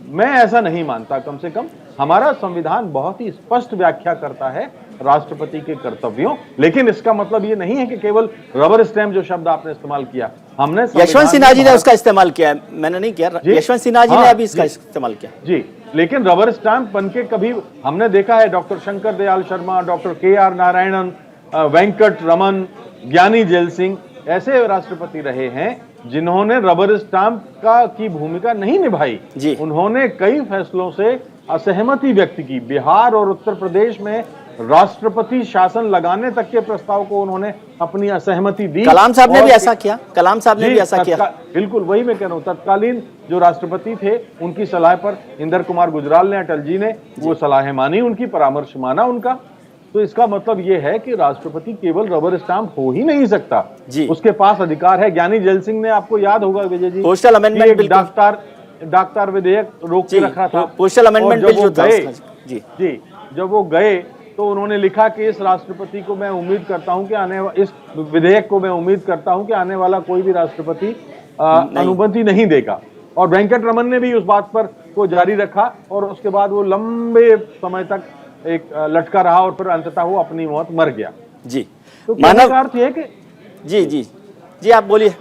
मैं ऐसा नहीं मानता। कम से कम हमारा संविधान बहुत ही स्पष्ट व्याख्या करता है राष्ट्रपति के कर्तव्यों। लेकिन इसका मतलब ये नहीं है कि केवल रबर स्टैम्प जो शब्द आपने इस्तेमाल किया, हमने यशवंत सिन्हा जी ने उसका इस्तेमाल किया है, मैंने नहीं किया। यशवंत सिन्हा जी ने अभी इसका इस्तेमाल किया जी। लेकिन रबर स्टैम्प बनके कभी हमने देखा है doctor Shankar Dayal Sharma, doctor KR Narayanan, Venkataraman, Giani Zail Singh ऐसे राष्ट्रपति रहे हैं जिन्होंने रबर स्टैम्प की भूमिका नहीं निभाई। उन्होंने कई फैसलों से असहमति व्यक्त की। बिहार और उत्तर प्रदेश में राष्ट्रपति शासन लगाने तक के प्रस्ताव को उन्होंने अपनी असहमति दी। कलाम साहब ने भी ऐसा किया, कलाम साहब ने भी ऐसा किया। बिल्कुल वही मैं कह रहा हूँ, तत्कालीन जो राष्ट्रपति थे उनकी सलाह पर इंदर कुमार गुजराल ने, अटल जी ने वो सलाहें मानी, उनकी परामर्श माना उनका। तो इसका मतलब ये है कि राष्ट्रपति केवल रबर स्टाम्प हो ही नहीं सकता, उसके पास अधिकार है। ज्ञानी जैल सिंह ने, आपको याद होगा Vijay ji, postal amendment bill, doctor विधेयक रोक के रखा था, पोस्टल अमेंडमेंट बिल जो था। जी, जब वो गए तो उन्होंने लिखा कि इस राष्ट्रपति को मैं उम्मीद करता हूं कि इस विधेयक को मैं उम्मीद करता हूं कि आने वाला कोई भी राष्ट्रपति अनुमति नहीं देगा। और वेंकट रमन ने भी उस बात पर को जारी रखा और उसके बाद वो लंबे समय तक एक लटका रहा और फिर अंततः वो अपनी मौत मर गया। जी, तो कहने का अर्थ है कि जी आप बोलिए,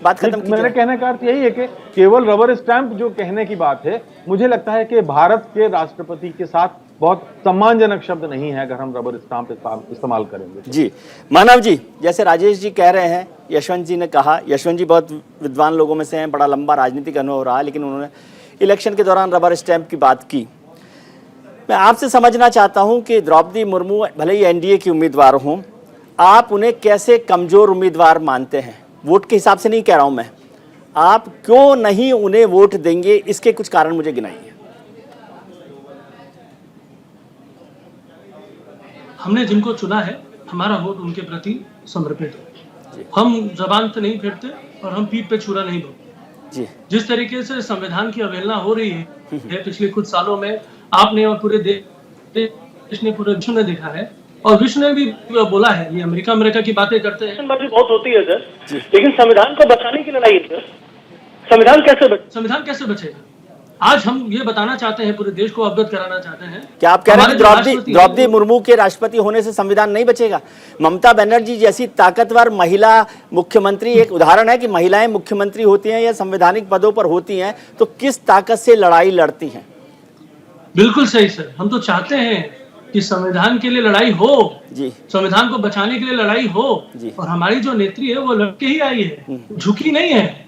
बात खत्म कीजिए। मेरे कहने का अर्थ यही है कि केवल रबर स्टैंप जो कहने की बात है, मुझे लगता है कि भारत के राष्ट्रपति के साथ बहुत सम्मानजनक शब्द नहीं है अगर हम रबर स्टाम्प इस्तेमाल करेंगे। जी, मानव जी, जैसे राजेश जी कह रहे हैं, यशवंत जी ने कहा, यशवंत जी बहुत विद्वान लोगों में से हैं, बड़ा लंबा राजनीतिक अनुभव रहा, लेकिन उन्होंने इलेक्शन के दौरान रबर स्टैम्प की बात की। मैं आपसे समझना चाहता हूं कि द्रौपदी मुर्मू भले ही एनडीए की उम्मीदवार हों, आप उन्हें कैसे कमजोर उम्मीदवार मानते हैं? वोट के हिसाब से नहीं कह रहा हूं मैं, आप क्यों नहीं उन्हें वोट देंगे, इसके कुछ कारण मुझे गिनाइए। हमने जिनको चुना है, हमारा वोट उनके प्रति समर्पित है। हम जबान पे नहीं फेरते और हम पीठ पे छुरा नहीं बोलते। जिस तरीके से संविधान की अवहेलना हो रही है पिछले कुछ सालों में, आपने और पूरे देश ने, पूरे विश्व ने देखा है, और विश्व ने भी बोला है। ये अमेरिका की बातें करते हैं, बहुत होती है सर, लेकिन संविधान को बचाने की लड़ाई है। संविधान कैसे बचेगा? आज हम ये बताना चाहते हैं, पूरे देश को अवगत कराना चाहते हैं। क्या आप कह रहे हैं कि द्रौपदी मुर्मू के राष्ट्रपति होने से संविधान नहीं बचेगा? ममता बनर्जी जैसी ताकतवर महिला मुख्यमंत्री एक उदाहरण है कि महिलाएं मुख्यमंत्री होती हैं या संवैधानिक पदों पर होती हैं तो किस ताकत से लड़ाई लड़ती हैं। बिल्कुल सही सर, हम तो चाहते हैं कि संविधान के लिए लड़ाई हो जी, संविधान को बचाने के लिए लड़ाई हो जी। और हमारी जो नेत्री है वो लड़के ही आई है, झुकी नहीं है।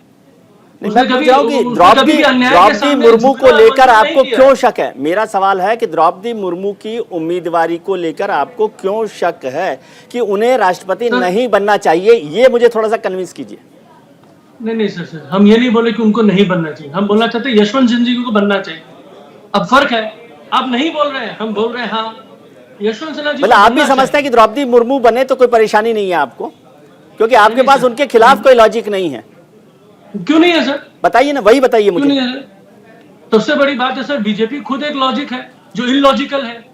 द्रौपदी मुर्मू को लेकर आपको क्यों शक है? मेरा सवाल है कि द्रौपदी मुर्मू की उम्मीदवारी को लेकर आपको क्यों शक है कि उन्हें राष्ट्रपति नहीं बनना चाहिए? ये मुझे थोड़ा सा कन्विंस कीजिए। नहीं सर, हम ये नहीं बोले कि उनको नहीं बनना चाहिए, हम बोलना चाहते हैं यशवंत सिन्हा जी को बनना चाहिए। अब फर्क है, आप नहीं बोल रहे हैं, हम बोल रहे हैं हाँ यशवंत सिन्हा जी। आप भी समझते हैं कि द्रौपदी मुर्मू बने तो कोई परेशानी नहीं है आपको, क्योंकि आपके पास उनके खिलाफ कोई लॉजिक नहीं है? क्यों नहीं है सर? बताइए ना, वही बताइए मुझे। नहीं है? सबसे बड़ी बात है सर, बीजेपी खुद एक लॉजिक है जो इलॉजिकल है।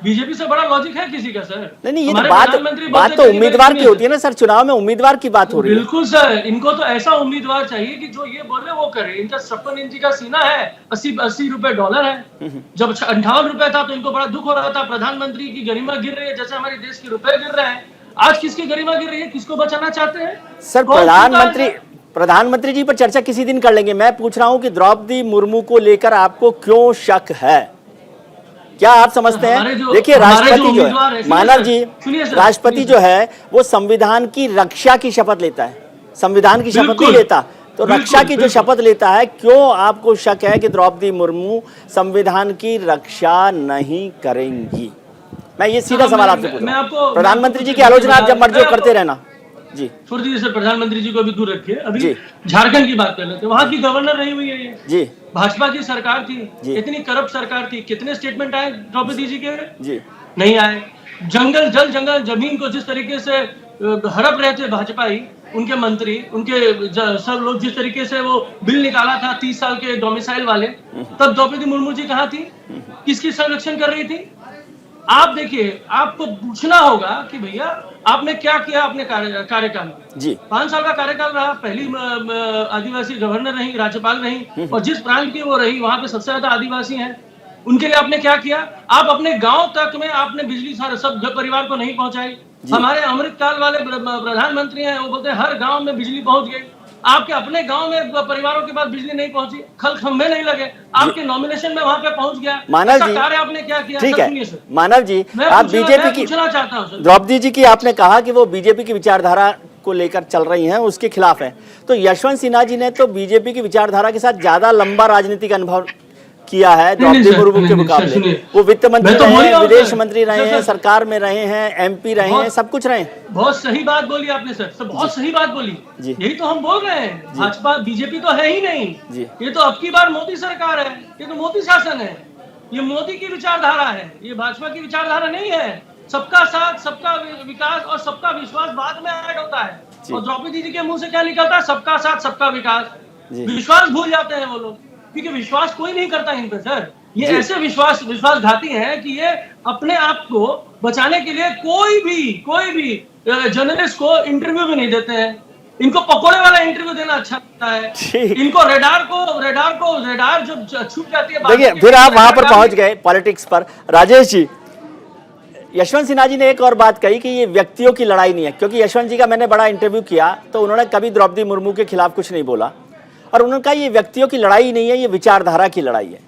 बीजेपी से बड़ा लॉजिक है किसी का सर? नहीं, ये तो हमारे बात प्रधानमंत्री बात बोलते तो थे कि उम्मीदवार मैं की होती है ना सर, चुनाव में उम्मीदवार की बात हो रही है। बिल्कुल सर, इनको तो ऐसा उम्मीदवार चाहिए कि जो ये बोले वो करे। इनका 56 इंची का सीना है, 80 रुपए डॉलर है। जब 58 रुपए था तो इनको बड़ा दुख हो रहा था, प्रधानमंत्री की गरिमा गिर रही है जैसे हमारे देश के रुपए गिर रहे हैं। आज किसकी गरिमा गिर रही है, किसको बचाना चाहते हैं सर? प्रधानमंत्री जी पर चर्चा किसी दिन कर लेंगे। मैं पूछ रहा हूं कि द्रौपदी मुर्मू को लेकर आपको क्यों शक है? क्या आप समझते हैं? देखिए, राष्ट्रपति जो है, मानव जी, राष्ट्रपति जो है वो संविधान की रक्षा की शपथ लेता है, संविधान की शपथ नहीं लेता। तो रक्षा की जो शपथ लेता है, क्यों आपको शक है कि द्रौपदी मुर्मू संविधान की रक्षा नहीं करेंगी? मैं ये सीधा सवाल आपसे पूछ रहा हूं। प्रधानमंत्री जी की आलोचना आप जब मर्जी करते रहना। जी छोड़ दीजिए सर, प्रधानमंत्री जी को अभी दूर रखिए। अभी झारखंड की बात कर लेते हैं। वहां की गवर्नर रही हुई है ये जी, भाजपा की सरकार थी, इतनी करप्ट सरकार थी। कितने स्टेटमेंट आए द्रौपदी जी के? जी नहीं आए। जंगल जमीन को जिस तरीके से हड़प रहे थे भाजपाई, उनके मंत्री, उनके सब लोग, जिस तरीके से वो बिल निकाला था 30 साल के डोमिसाइल वाले, तब द्रौपदी मुर्मू जी कहाँ थी? किसकी संरक्षण कर रही थी? आप देखिए, आपको पूछना होगा कि भैया आपने क्या किया अपने कार्यकाल में। जी 5 साल का कार्यकाल रहा, पहली आदिवासी गवर्नर रही, राज्यपाल रही, और जिस प्रांत की वो रही वहां पे सबसे ज्यादा आदिवासी हैं। उनके लिए आपने क्या किया? आप अपने गांव तक में आपने बिजली सारे सब परिवार को नहीं पहुंचाई। हमारे अमृतकाल वाले प्रधानमंत्री हैं, वो बोलते हैं हर गांव में बिजली पहुंच गई। आपके अपने गांव में परिवारों के पास बिजली नहीं पहुंची, खंभे नहीं लगे, आपके नॉमिनेशन में वहां पे पहुंच गया। मानव जी, कार्य आपने क्या किया? ठीक है मानव जी, आप बीजेपी की पूछना चाहता हूं, द्रौपदी जी की आपने कहा कि वो बीजेपी की विचारधारा को लेकर चल रही हैं, उसके खिलाफ है। तो यशवंत सिन्हा जी ने तो बीजेपी की विचारधारा के साथ ज्यादा लंबा राजनीतिक अनुभव किया है द्रौपदी मुर्मू के मुकाबले। वो वित्त मंत्री रहे हैं, विदेश मंत्री रहे हैं, सरकार में रहे हैं, एमपी रहे हैं, सब कुछ रहे हैं। बहुत सही बात बोली आपने सर, बहुत सही बात बोली। यही तो हम बोल रहे हैं, भाजपा बीजेपी तो है ही नहीं। ये तो अब की बार मोदी सरकार है, ये तो मोदी शासन है, ये मोदी की विचारधारा है, ये भाजपा की विचारधारा नहीं है। सबका साथ, सबका विकास और सबका विश्वास बाद में ऐड होता है। और द्रौपदी जी के मुंह से क्या निकलता है? सबका साथ, सबका विकास। विश्वास भूल जाते हैं वो लोग, क्योंकि विश्वास कोई नहीं करता इन पे सर। ये ऐसे विश्वासघाती हैं कि ये अपने आप को बचाने के लिए कोई भी जर्नलिस्ट को इंटरव्यू भी नहीं देते हैं। इनको पकोड़े वाला इंटरव्यू देना अच्छा लगता है। इनको रेडार जो छूट जाती है। देखिए, फिर आप वहां पर पहुंच गए पॉलिटिक्स पर। राजेश जी, यशवंत सिन्हा जी ने एक और बात कही कि ये व्यक्तियों की लड़ाई नहीं है, क्योंकि यशवंत जी का मैंने बड़ा इंटरव्यू किया तो उन्होंने कभी द्रौपदी मुर्मू के खिलाफ कुछ नहीं बोला, और उन्होंने कहा ये व्यक्तियों की लड़ाई नहीं है, ये विचारधारा की लड़ाई है।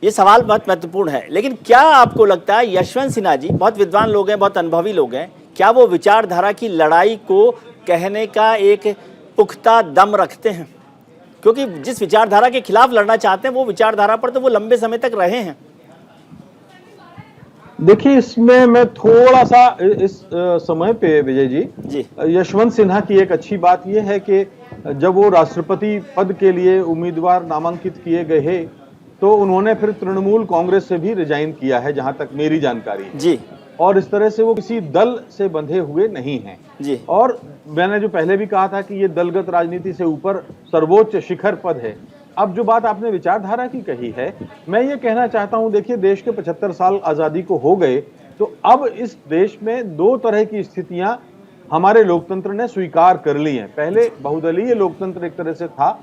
ये सवाल बहुत महत्वपूर्ण है। लेकिन क्या आपको लगता है यशवंत सिन्हा जी बहुत विद्वान लोग हैं, बहुत अनुभवी लोग हैं, क्या वो विचारधारा की लड़ाई को कहने का एक पुख्ता दम रखते हैं? क्योंकि जिस विचारधारा के खिलाफ लड़ना चाहते हैं वो विचारधारा पर तो वो लंबे समय तक रहे हैं। देखिए, इसमें मैं थोड़ा सा इस समय पे विजय जी, यशवंत सिन्हा की एक अच्छी बात यह है कि जब वो राष्ट्रपति पद के लिए उम्मीदवार नामांकित किए गए तो उन्होंने फिर तृणमूल कांग्रेस से भी रिजाइन किया है, जहां तक मेरी जानकारी है जी। और इस तरह से वो किसी दल से बंधे हुए नहीं हैं जी। और मैंने जो पहले भी कहा था कि ये दलगत राजनीति से ऊपर सर्वोच्च शिखर पद है। अब जो बात आपने विचारधारा की कही है, मैं ये कहना चाहता हूं, देखिए देश के 75 साल आजादी को हो गए, तो अब इस देश में दो तरह की स्थितियां हमारे लोकतंत्र ने स्वीकार कर ली हैं। पहले बहुदलीय लोकतंत्र एक तरह से था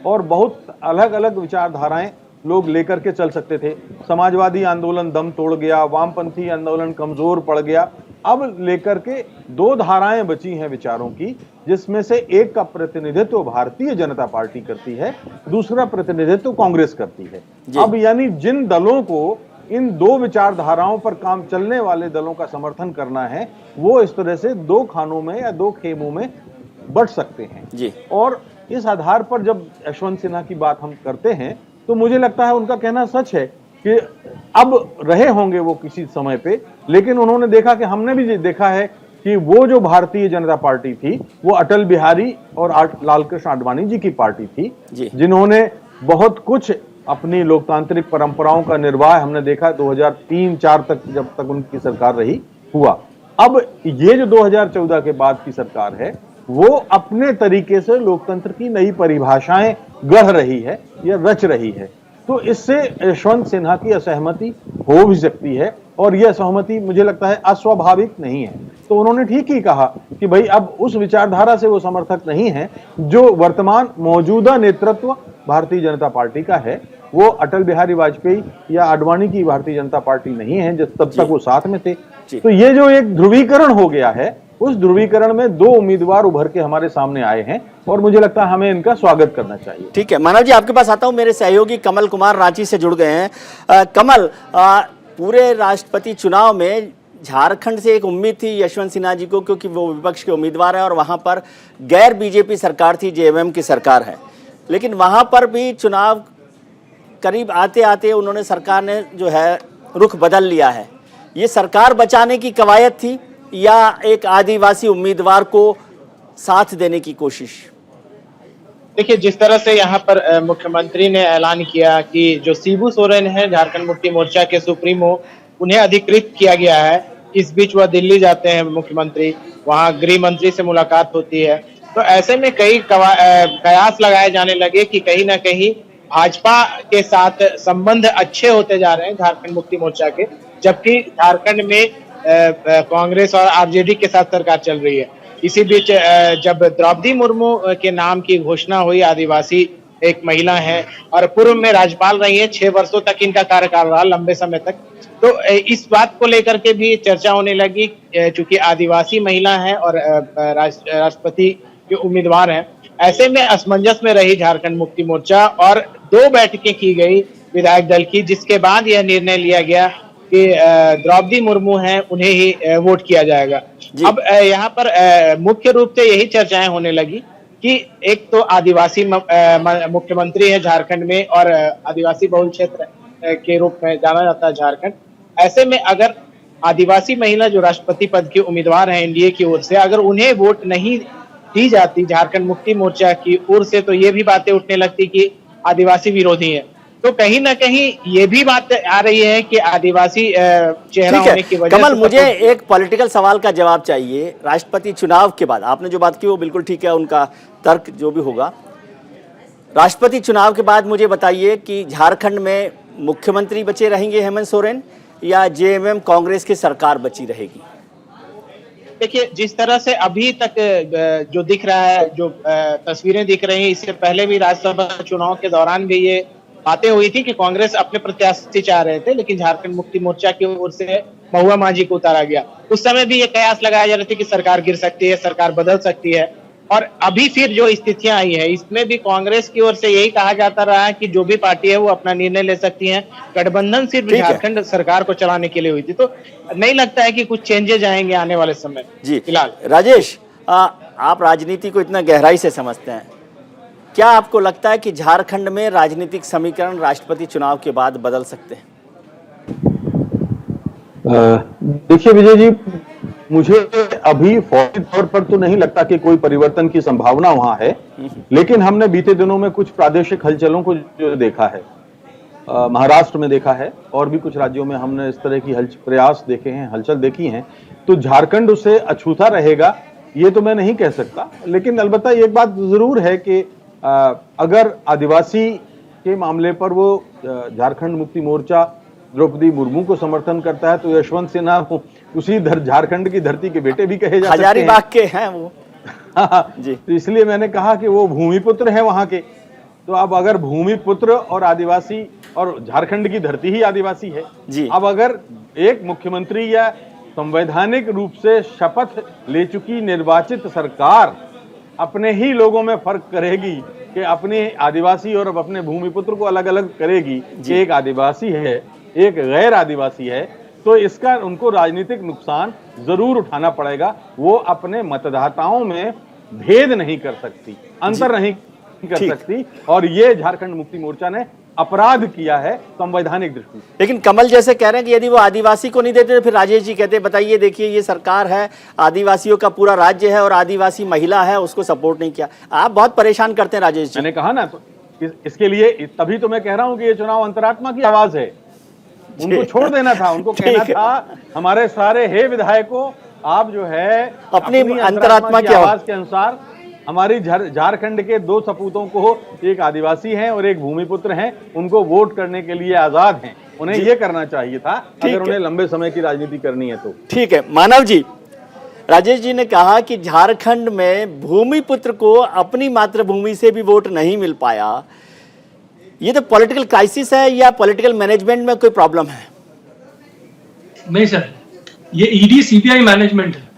और बहुत अलग अलग विचारधाराएं लोग लेकर के चल सकते थे। समाजवादी आंदोलन दम तोड़ गया, वामपंथी आंदोलन कमजोर पड़ गया। अब लेकर के दो धाराएं बची हैं विचारों की, जिसमें से एक का प्रतिनिधित्व भारतीय जनता पार्टी करती है, दूसरा प्रतिनिधित्व कांग्रेस करती है। अब यानी जिन दलों को इन दो विचारधाराओं पर काम चलने वाले दलों का समर्थन करना है, वो इस तरह से दो खानों में या दो खेमों में बंट सकते हैं जी। और इस आधार पर जब यशवंत सिन्हा की बात हम करते हैं तो मुझे लगता है उनका कहना सच है कि अब रहे होंगे वो किसी समय पे, लेकिन उन्होंने देखा कि हमने भी देखा है कि वो जो भारतीय जनता पार्टी थी वो अटल बिहारी और लालकृष्ण आडवाणी जी की पार्टी थी, जिन्होंने बहुत कुछ अपनी लोकतांत्रिक परंपराओं का निर्वाह हमने देखा 2003-4 तक, जब तक उनकी सरकार रही हुआ। अब ये जो 2014 के बाद की सरकार है, वो अपने तरीके से लोकतंत्र की नई परिभाषाएं गढ़ रही है या रच रही है। तो इससे यशवंत सिन्हा की असहमति हो भी सकती है और यह सहमति मुझे लगता है अस्वाभाविक नहीं है। तो उन्होंने ठीक ही कहा कि भाई अब उस विचारधारा से वो समर्थक नहीं है जो वर्तमान मौजूदा नेतृत्व भारतीय जनता पार्टी का है। वो अटल बिहारी वाजपेयी या आडवाणी की भारतीय जनता पार्टी नहीं है जब तब तक वो साथ में थे। तो ये जो एक ध्रुवीकरण हो गया है, उस ध्रुवीकरण में दो उम्मीदवार उभर के हमारे सामने आए हैं और मुझे लगता है हमें इनका स्वागत करना चाहिए। ठीक है, मानव जी आपके पास आता हूं। मेरे सहयोगी कमल कुमार रांची से जुड़ गए हैं। कमल, पूरे राष्ट्रपति चुनाव में झारखंड से एक उम्मीद थी यशवंत सिन्हा जी को, क्योंकि वो विपक्ष के उम्मीदवार है और वहां पर गैर बीजेपी सरकार थी, जेएमएम की सरकार है। लेकिन वहां पर भी चुनाव करीब आते आते उन्होंने, सरकार ने जो है रुख बदल लिया है। ये सरकार बचाने की कवायद थी या एक आदिवासी उम्मीदवार को साथ देने की कोशिश? देखिए, जिस तरह से यहाँ पर मुख्यमंत्री ने ऐलान किया कि जो शिबू सोरेन है झारखंड मुक्ति मोर्चा के सुप्रीमो, उन्हें अधिकृत किया गया है। इस बीच वह दिल्ली जाते हैं मुख्यमंत्री, वहाँ गृह मंत्री से मुलाकात होती है। तो ऐसे में कई कयास लगाए जाने लगे कि कहीं ना कहीं भाजपा के साथ संबंध अच्छे होते जा रहे हैं झारखंड मुक्ति मोर्चा के, जबकि झारखंड में कांग्रेस और आरजेडी के साथ सरकार चल रही है। इसी बीच जब द्रौपदी मुर्मू के नाम की घोषणा हुई, आदिवासी एक महिला है और पूर्व में राज्यपाल रही है, 6 वर्षों तक इनका कार्यकाल रहा, लंबे समय तक। तो इस बात को लेकर के भी चर्चा होने लगी, चूंकि आदिवासी महिला है और राष्ट्रपति के उम्मीदवार हैं। ऐसे में असमंजस में रही झारखंड मुक्ति मोर्चा और 2 बैठकें की गई विधायक दल की, जिसके बाद यह निर्णय लिया गया कि द्रौपदी मुर्मू हैं, उन्हें ही वोट किया जाएगा। अब यहाँ पर मुख्य रूप से यही चर्चाएं होने लगी कि एक तो आदिवासी मुख्यमंत्री है झारखंड में और आदिवासी बहुल क्षेत्र के रूप में जाना जाता है झारखंड। ऐसे में अगर आदिवासी महिला जो राष्ट्रपति पद की उम्मीदवार है एनडीए की ओर से, अगर उन्हें वोट नहीं दी जाती झारखंड मुक्ति मोर्चा की ओर से, तो ये भी बातें उठने लगती कि आदिवासी विरोधी है। तो कहीं ना कहीं ये भी बात आ रही है कि आदिवासी चेहरा होने की वजह से। कमल, मुझे एक पॉलिटिकल सवाल का जवाब चाहिए। राष्ट्रपति चुनाव के बाद आपने जो बात की वो बिल्कुल ठीक है, उनका तर्क जो भी होगा। राष्ट्रपति चुनाव के बाद मुझे बताइए कि झारखंड में मुख्यमंत्री बचे रहेंगे हेमंत सोरेन या जेएमएम कांग्रेस की सरकार बची रहेगी? देखिए, जिस तरह से अभी तक जो दिख रहा है, जो तस्वीरें दिख रही हैं, इससे पहले भी राज्यसभा चुनाव के दौरान भी ये बातें हुई थी कि कांग्रेस अपने प्रत्याशी चाह रहे थे, लेकिन झारखंड मुक्ति मोर्चा की ओर से महुआ माझी को उतारा गया। उस समय भी ये कयास लगाया जा रहा था कि सरकार गिर सकती है, सरकार बदल सकती है। और अभी फिर जो स्थितियां आई है, इसमें भी कांग्रेस की ओर से यही कहा जाता रहा है कि जो भी पार्टी है वो अपना निर्णय ले सकती है। गठबंधन सिर्फ झारखंड सरकार को चलाने के लिए हुई थी। तो नहीं लगता है कि कुछ चेंजेस आएंगे आने वाले समय जी। फिलहाल राजेश, आप राजनीति को इतना गहराई से समझते हैं, क्या आपको लगता है कि झारखंड में राजनीतिक समीकरण राष्ट्रपति चुनाव के बाद बदल सकते हैं? देखिए विजय जी, मुझे अभी फौरी तौर पर तो नहीं लगता कि कोई परिवर्तन की संभावना वहां है, लेकिन हमने बीते दिनों में कुछ प्रादेशिक हलचलों को जो देखा है, महाराष्ट्र में देखा है और भी कुछ राज्यों में हमने इस तरह की प्रयास देखे हैं, हलचल देखी हैं। तो झारखंड उससे अछूता रहेगा ये तो मैं नहीं कह सकता, लेकिन अलबत्ता एक बात जरूर है कि अगर आदिवासी के मामले पर वो झारखंड मुक्ति मोर्चा द्रौपदी मुर्मू को समर्थन करता है तो यशवंत सिन्हा उसी झारखंड की धरती के बेटे भी कहे जा सकते हैं, हजारीबाग के हैं वो। जी, तो इसलिए मैंने कहा कि वो भूमिपुत्र है वहां के। तो अब अगर भूमिपुत्र और आदिवासी, और झारखंड की धरती ही आदिवासी है जी। अब अगर एक मुख्यमंत्री या संवैधानिक रूप से शपथ ले चुकी निर्वाचित सरकार अपने ही लोगों में फर्क करेगी कि अपने आदिवासी और अपने भूमिपुत्र को अलग अलग करेगी कि एक आदिवासी है एक गैर आदिवासी है, तो इसका उनको राजनीतिक नुकसान जरूर उठाना पड़ेगा। वो अपने मतदाताओं में भेद नहीं कर सकती, अंतर नहीं कर सकती, और ये झारखंड मुक्ति मोर्चा ने अपराध किया है संवैधानिक दृष्टि से। लेकिन कमल जैसे कह रहे हैं कि यदि वो आदिवासी को नहीं देते तो फिर राजेश जी कहते बताइए, देखिए ये सरकार है, आदिवासियों का पूरा राज्य है और आदिवासी महिला है, उसको सपोर्ट नहीं किया। आप बहुत परेशान करते हैं राजेश जी। मैंने कहा ना, तो इसके लिए तभी तो मैं कह रहा हूं कि ये चुनाव अंतरात्मा की आवाज है। उनको छोड़ देना था, उनको कहना था हमारे सारे हे विधायकों, आप जो है अपनी अंतरात्मा की आवाज के अनुसार हमारी झारखंड के 2 सपूतों को, एक आदिवासी हैं और एक भूमिपुत्र हैं, उनको वोट करने के लिए आजाद हैं उन्हें ये करना चाहिए था ठीक अगर है। उन्हें लंबे समय की राजनीति करनी है तो। ठीक है मानव जी, राजेश जी ने कहा कि झारखंड में भूमिपुत्र को अपनी मातृभूमि से भी वोट नहीं मिल पाया। ये तो पॉलिटिकल क्राइसिस है या पॉलिटिकल मैनेजमेंट में कोई प्रॉब्लम है? नहीं सर, ये ईडी सीबीआई मैनेजमेंट है।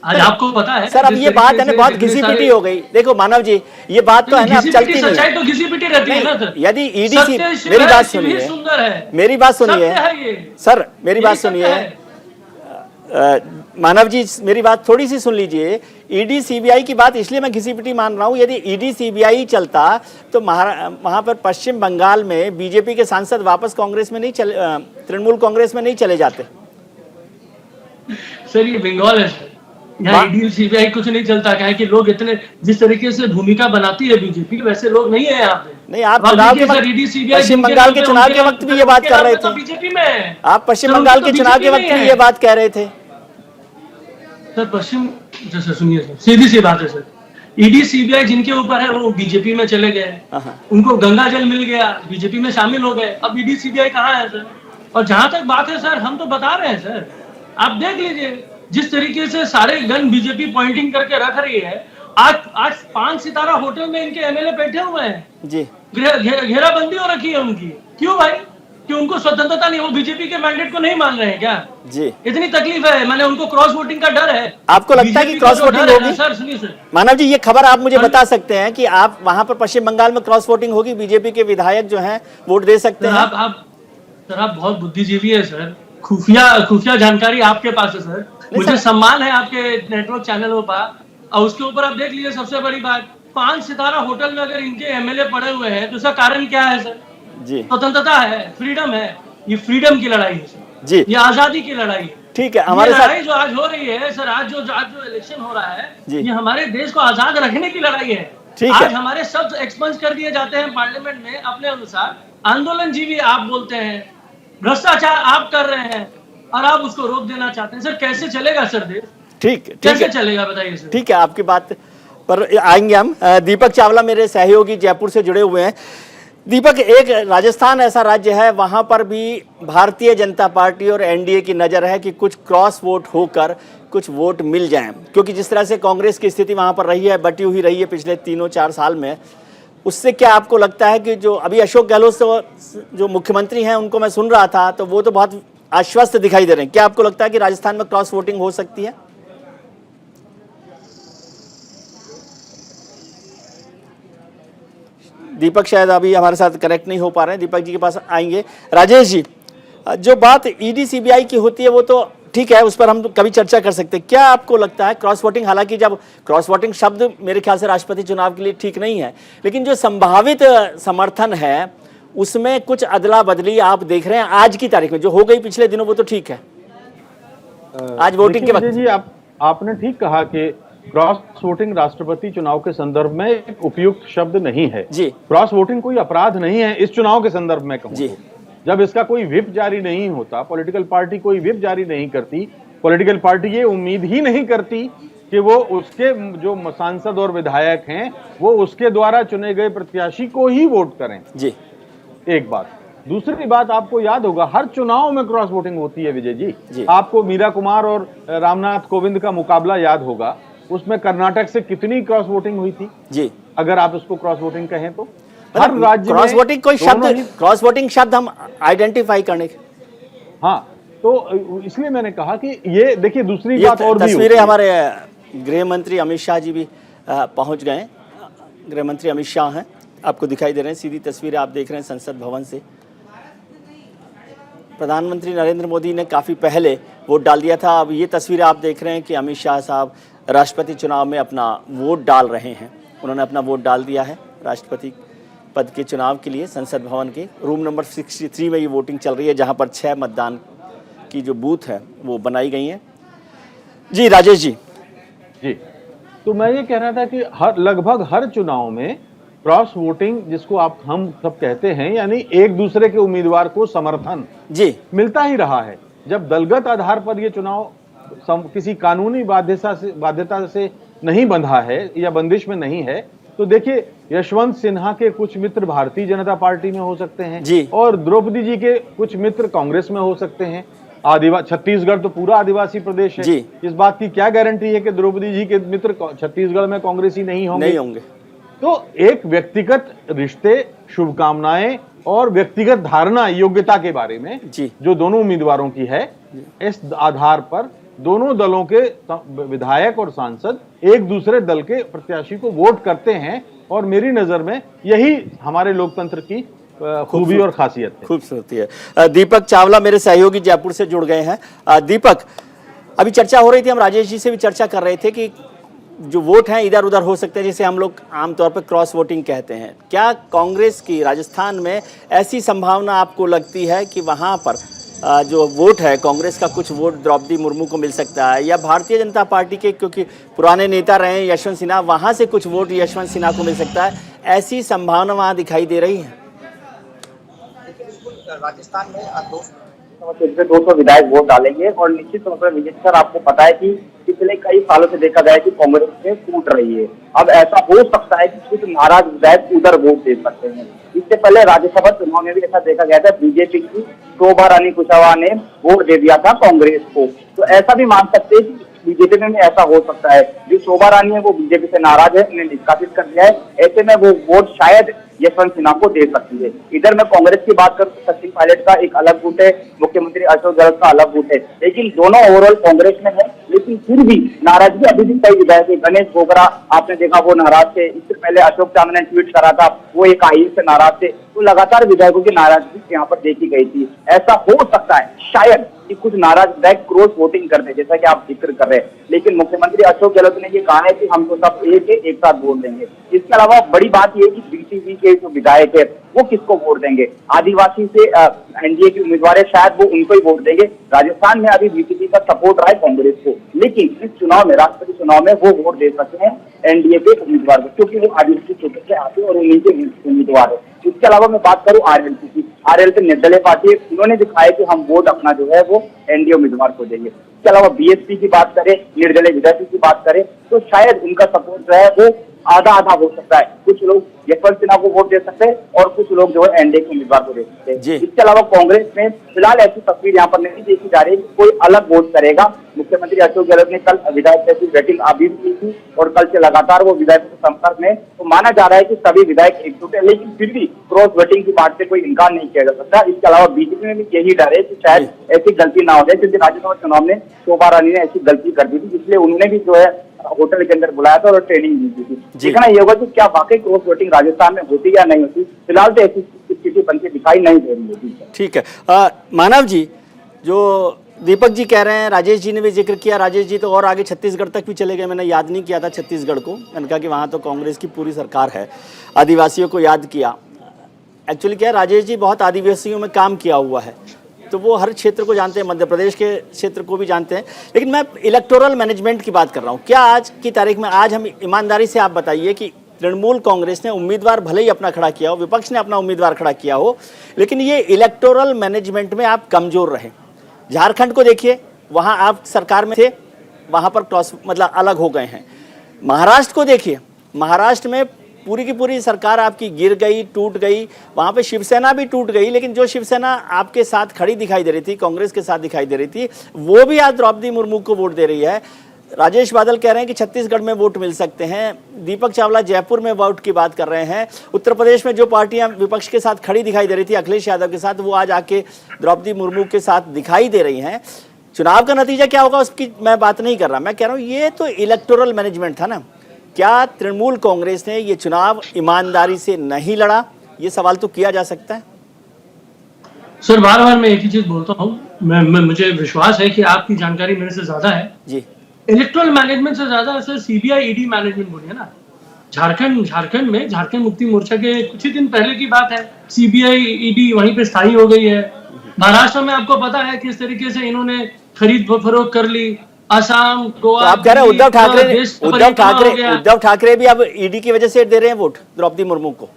आज आपको पता है सर, अब ये बात है ना, बहुत घिसी पिटी हो गई। देखो मानव जी, ये बात तो है ना, अब चलती नहीं सच्चाई है। तो घिसी पिटी रहती है ना सर। यदि ईडी सत्य शिव मेरी है, बात शिव ही सुनिए, सुंदर है। मेरी बात सुनिए सत्य है ये। सर, मेरी बात यही सत्य सुनिए। है। मानव जी मेरी बात थोड़ी सी सुन लीजिए। ईडी सीबीआई की बात इसलिए मैं घिसी पिटी मान रहा हूं, यदि ईडी सीबीआई चलता तो वहां पर पश्चिम बंगाल में बीजेपी के सांसद वापस कांग्रेस में नहीं चले, तृणमूल कांग्रेस में नहीं चले जाते। सर ये बंगाल है सर, यहाँ ईडी सीबीआई कुछ नहीं चलता। क्या है कि लोग इतने जिस तरीके से भूमिका बनाती है बीजेपी, वैसे लोग नहीं है यहाँ पे। नहीं, आप चुनाव के वक्त, पश्चिम बंगाल के चुनाव के वक्त भी ये बात कर रहे थे। बीजेपी में आप पश्चिम बंगाल के चुनाव के वक्त भी ये बात कह रहे थे। सर पश्चिम, जैसे सुनिए सर, सीधी सी बात है सर, ईडी सीबीआई जिनके ऊपर है वो बीजेपी में चले गए, उनको गंगा जल मिल गया, बीजेपी में शामिल हो गए। अब ईडी सीबीआई कहाँ है सर? और जहां तक बात है सर, हम तो बता रहे हैं सर, आप देख लीजिए जिस तरीके से सारे गन बीजेपी पॉइंटिंग करके रख रही है। आज 5 सितारा होटल में इनके एमएलए बैठे हुए हैं जी, घेराबंदी हो रखी है उनकी। क्यों भाई? कि उनको स्वतंत्रता नहीं, वो बीजेपी के मैंडेट को नहीं मान रहे हैं क्या? जी, इतनी तकलीफ है, मैंने उनको क्रॉस वोटिंग का डर है। आपको लगता है कि क्रॉस वोटिंग होगी? सर सुनिए सर, मानव जी, ये खबर आप मुझे बता सकते हैं कि आप वहां पर पश्चिम बंगाल में क्रॉस वोटिंग होगी, बीजेपी के विधायक जो हैं वोट दे सकते हैं? आप बहुत बुद्धिजीवी है सर, खुफिया जानकारी आपके पास है सर। मुझे सम्मान है आपके नेटवर्क चैनलों पर, और उसके ऊपर आप देख लीजिए। सबसे बड़ी बात, 5 सितारा होटल में अगर इनके एमएलए पड़े हुए हैं तो इसका कारण क्या है सर? जी, स्वतंत्रता है, फ्रीडम है। ये फ्रीडम की लड़ाई है सर, जी, ये आजादी की लड़ाई है। ठीक है। हमारे साथ जो आज हो रही है सर, आज जो इलेक्शन हो रहा है, ये हमारे देश को आजाद रखने की लड़ाई है। आज हमारे शब्द एक्सपंज कर दिए जाते हैं पार्लियामेंट में अपने अनुसार। आंदोलनजीवी आप बोलते हैं, भ्रष्टाचार आप कर रहे हैं, और आप उसको रोक देना चाहते हैं। सर कैसे चलेगा सर देश? ठीक कैसे चलेगा बताइए सर? ठीक है, आपकी बात पर आएंगे हम। दीपक चावला मेरे सहयोगी जयपुर से जुड़े हुए हैं। दीपक, एक राजस्थान ऐसा राज्य है, वहां पर भी भारतीय जनता पार्टी और एनडीए की नजर है कि कुछ क्रॉस वोट होकर कुछ वोट मिल जाएं, क्योंकि जिस तरह से कांग्रेस की स्थिति वहां पर रही है, बटी हुई रही है पिछले 3-4 साल में, उससे क्या आपको लगता है कि जो अभी अशोक गहलोत जो मुख्यमंत्री हैं उनको मैं सुन रहा था, तो वो तो बहुत आश्वस्त दिखाई दे रहे हैं। क्या आपको लगता है कि राजस्थान में क्रॉस वोटिंग हो सकती है? दीपक शायद अभी हमारे साथ कनेक्ट नहीं हो पा रहे हैं, दीपक जी के पास आएंगे। राजेश जी, जो बात ईडी सीबीआई की होती है वो तो ठीक है, उस पर हम कभी चर्चा कर सकते हैं। क्या आपको लगता है क्रॉस वोटिंग, हालांकि जब क्रॉस वोटिंग शब्द मेरे ख्याल से राष्ट्रपति चुनाव के लिए ठीक नहीं है, लेकिन जो संभावित समर्थन है उसमें कुछ अदला बदली आप देख रहे हैं आज की तारीख में? जो हो गई पिछले दिनों वो तो ठीक है, आज वोटिंग के वक्त जी आपने ठीक कहा कि क्रॉस वोटिंग राष्ट्रपति चुनाव के संदर्भ में एक उपयुक्त शब्द नहीं है जी। क्रॉस वोटिंग कोई अपराध नहीं है इस चुनाव के संदर्भ में कहूं तो। जब इसका कोई व्हिप जारी नहीं होता, पॉलिटिकल पार्टी कोई व्हिप जारी नहीं करती, पॉलिटिकल पार्टी ये उम्मीद ही नहीं करती कि वो उसके जो सांसद और विधायक हैं वो उसके द्वारा चुने गए प्रत्याशी को ही वोट करें जी। एक बात। दूसरी बात, आपको याद होगा हर चुनाव में क्रॉस वोटिंग होती है विजय जी। आपको मीरा कुमार और रामनाथ कोविंद का मुकाबला याद होगा, उसमें कर्नाटक से कितनी क्रॉस वोटिंग हुई थी जी, अगर आप उसको क्रॉस वोटिंग कहें तो। हर राज्य क्रॉस वोटिंग कोई शब्द, क्रॉस वोटिंग शब्द हम आइडेंटिफाई करने के, हाँ, तो इसलिए मैंने कहा कि ये देखिए दूसरी बात और भी तस्वीरें हमारे गृह मंत्री अमित शाह जी भी पहुंच गए। गृह मंत्री अमित शाह हैं, आपको दिखाई दे रहे हैं, सीधी तस्वीरें आप देख रहे हैं संसद भवन से। प्रधानमंत्री नरेंद्र मोदी ने काफ़ी पहले वोट डाल दिया था। अब ये तस्वीरें आप देख रहे हैं कि अमित शाह साहब राष्ट्रपति चुनाव में अपना वोट डाल रहे हैं। उन्होंने अपना वोट डाल दिया है राष्ट्रपति पद के चुनाव के लिए। संसद भवन के रूम नंबर 63 में ये वोटिंग चल रही है, जहां पर 6 मतदान की जो बूथ है वो बनाई गई हैं। जी राजेश जी। जी, तो मैं ये कह रहा था कि लगभग हर चुनाव में क्रॉस वोटिंग, जिसको हम सब कहते हैं, यानी एक दूसरे के उम्मीदवार को समर्थन जी मिलता ही रहा है। जब दलगत आधार पर ये चुनाव किसी कानूनी बाध्यता से नहीं बंधा है या बंदिश में नहीं है, तो देखिए यशवंत सिन्हा के कुछ मित्र भारतीय जनता पार्टी में हो सकते हैं जी। और द्रौपदी जी के कुछ मित्र कांग्रेस में हो सकते हैं। छत्तीसगढ़ तो पूरा आदिवासी प्रदेश है जी। इस बात की क्या गारंटी है कि द्रौपदी जी के मित्र छत्तीसगढ़ में कांग्रेसी नहीं होंगे? तो एक व्यक्तिगत रिश्ते, शुभकामनाएं और व्यक्तिगत धारणा योग्यता के बारे में जी। जो दोनों उम्मीदवारों की है, इस आधार पर दोनों दलों के विधायक और सांसद एक दूसरे दल के प्रत्याशी को वोट करते हैं और मेरी नजर में यही हमारे लोकतंत्र की खूबी और खासियत है। खूबसूरती है। दीपक चावला मेरे सहयोगी जयपुर से जुड़ गए हैं। दीपक, अभी चर्चा हो रही थी, हम राजेश जी से भी चर्चा कर रहे थे कि जो वोट हैं इधर उधर हो सकते हैं, जिसे हम लोग आमतौर पर क्रॉस वोटिंग कहते हैं। क्या कांग्रेस की राजस्थान में ऐसी संभावना आपको लगती है कि वहां पर जो वोट है कांग्रेस का, कुछ वोट द्रौपदी मुर्मू को मिल सकता है, या भारतीय जनता पार्टी के क्योंकि पुराने नेता रहे हैं यशवंत सिन्हा, वहां से कुछ वोट यशवंत सिन्हा को मिल सकता है, ऐसी संभावना वहां दिखाई दे रही है? राजस्थान में 200 विधायक वोट डालेंगे और निश्चित तौर पर विजय सर, आपको पता है कि पिछले कई सालों से देखा गया है कि कांग्रेस में फूट रही है। अब ऐसा हो सकता है कि कुछ नाराज विधायक उधर वोट दे सकते हैं। इससे पहले राज्यसभा चुनाव में भी ऐसा देखा गया था, बीजेपी की शोभा रानी कुशवाहा ने वोट दे दिया था कांग्रेस को। तो ऐसा भी मान सकते हैं कि बीजेपी में ऐसा हो सकता है, जो शोभा रानी है वो बीजेपी से नाराज है, उन्हें निष्कासित कर दिया है। ऐसे में वो वोट शायद यशवंत सिन्हा को दे सकती है। इधर मैं कांग्रेस की बात करूं तो सचिन पायलट का एक अलग गुट है, मुख्यमंत्री अशोक गहलोत का अलग गुट है, लेकिन दोनों ओवरऑल कांग्रेस में है। लेकिन फिर भी नाराजगी अभी भी कई विधायक है। गणेश गोगरा आपने देखा वो नाराज थे, इससे पहले अशोक चांद ने ट्वीट करा था, वो एक आईएएस से नाराज थे। तो लगातार विधायकों की नाराजगी यहाँ पर देखी गई थी। ऐसा हो सकता है शायद कि कुछ नाराज विधायक क्रॉस वोटिंग कर दे, जैसा कि आप जिक्र कर रहे हैं, लेकिन मुख्यमंत्री अशोक गहलोत ने ये कहा है कि हम तो सब एक साथ वोट देंगे। इसके अलावा बड़ी बात यह है कि बीटीवी के जो विधायक है वो किसको वोट देंगे? आदिवासी से एनडीए के उम्मीदवार है, शायद वो उनको ही वोट देंगे। राजस्थान में अभी बीटीवी का सपोर्ट रहा है कांग्रेस को, लेकिन इस चुनाव में, राष्ट्रपति चुनाव में वो वोट दे सकते हैं एनडीए के उम्मीदवार को, क्योंकि वो आदिवासी क्षेत्र से आते हैं और उन्हीं के उम्मीदवार है। इसके अलावा मैं बात करूं आरएलपी की, आरएलपी निर्दलीय पार्टी है, उन्होंने दिखाया कि हम वोट अपना जो है वो एनडीए उम्मीदवार को देंगे। इसके अलावा बीएसपी की बात करें, निर्दलीय विधायक की बात करें, तो शायद उनका सपोर्ट जो है वो आधा आधा हो सकता है। कुछ लोग यशवंत सिन्हा को वोट दे सकते हैं और कुछ लोग जो है एनडीए के उम्मीदवार को दे सकते हैं। इसके अलावा कांग्रेस में फिलहाल ऐसी तस्वीर यहाँ पर नहीं देखी जा रही, कोई अलग वोट करेगा। मुख्यमंत्री अशोक गहलोत ने कल विधायक की बैटिंग अभी भी की थी और कल से लगातार वो विधायकों के संपर्क में, तो माना जा रहा है कि सभी विधायक एकजुट है, लेकिन फिर भी क्रॉस वोटिंग की बात से कोई इनकार नहीं किया जा सकता। इसके अलावा बीजेपी में भी यही डर है कि शायद ऐसी गलती ना हो जाए, क्योंकि राज्यसभा चुनाव में शोभा रानी ने ऐसी गलती कर दी थी, इसलिए उन्होंने भी जो है होटल के अंदर बुलाया था और ट्रेनिंग दी थी। देखना ये होगा कि क्या वाकई क्रॉस वोटिंग राजस्थान में होती या नहीं होती। फिलहाल तो ऐसी स्थिति बनती दिखाई नहीं दे रही है। ठीक है। मानव जी, जो दीपक जी कह रहे हैं, राजेश जी ने भी जिक्र किया, राजेश जी तो और आगे छत्तीसगढ़ तक भी चले गए, मैंने याद नहीं किया था छत्तीसगढ़ को, मैंने कहा कि वहाँ तो कांग्रेस की पूरी सरकार है। आदिवासियों को याद किया, एक्चुअली क्या है, राजेश जी बहुत आदिवासियों में काम किया हुआ है, तो वो हर क्षेत्र को जानते हैं, मध्य प्रदेश के क्षेत्र को भी जानते हैं। लेकिन मैं इलेक्टोरल मैनेजमेंट की बात कर रहा हूँ। क्या आज की तारीख में, आज हम ईमानदारी से आप बताइए कि तृणमूल कांग्रेस ने उम्मीदवार भले ही अपना खड़ा किया हो, विपक्ष ने अपना उम्मीदवार खड़ा किया हो, लेकिन ये इलेक्टोरल मैनेजमेंट में आप कमजोर रहे। झारखंड को देखिए, वहाँ आप सरकार में थे, वहाँ पर क्रॉस मतलब अलग हो गए हैं। महाराष्ट्र को देखिए, महाराष्ट्र में पूरी की पूरी सरकार आपकी गिर गई, टूट गई, वहाँ पे शिवसेना भी टूट गई, लेकिन जो शिवसेना आपके साथ खड़ी दिखाई दे रही थी, कांग्रेस के साथ दिखाई दे रही थी, वो भी आज द्रौपदी मुर्मू को वोट दे रही है। राजेश बादल कह रहे हैं कि छत्तीसगढ़ में वोट मिल सकते हैं, दीपक चावला जयपुर में वोट की बात कर रहे हैं। उत्तर प्रदेश में जो पार्टियां विपक्ष के साथ खड़ी दिखाई दे रही थी, अखिलेश यादव के साथ, वो आज आके द्रौपदी मुर्मू के साथ दिखाई दे रही हैं। चुनाव का नतीजा क्या होगा उसकी मैं बात नहीं कर रहा, मैं कह रहा हूँ ये तो इलेक्टोरल मैनेजमेंट था ना। क्या तृणमूल कांग्रेस ने ये चुनाव ईमानदारी से नहीं लड़ा, ये सवाल तो किया जा सकता है। सर बार बार मैं एक ही चीज बोलता हूँ, मुझे विश्वास है कि आपकी जानकारी मेरे से ज्यादा है जी। इलेक्टोरल मैनेजमेंट से ज्यादा सर सीबीआई ईडी मैनेजमेंट बोलिए ना। झारखंड में झारखंड मुक्ति मोर्चा के कुछ ही दिन पहले की बात है, सीबीआई ईडी वहीं पे स्थायी हो गई है। महाराष्ट्र में आपको पता है किस तरीके से इन्होंने खरीद फरोख्त कर ली। आसाम, गोवा, तो आप कह रहे हैं उद्धव ठाकरे भी अब ईडी की वजह से दे रहे हैं वोट द्रौपदी मुर्मू को।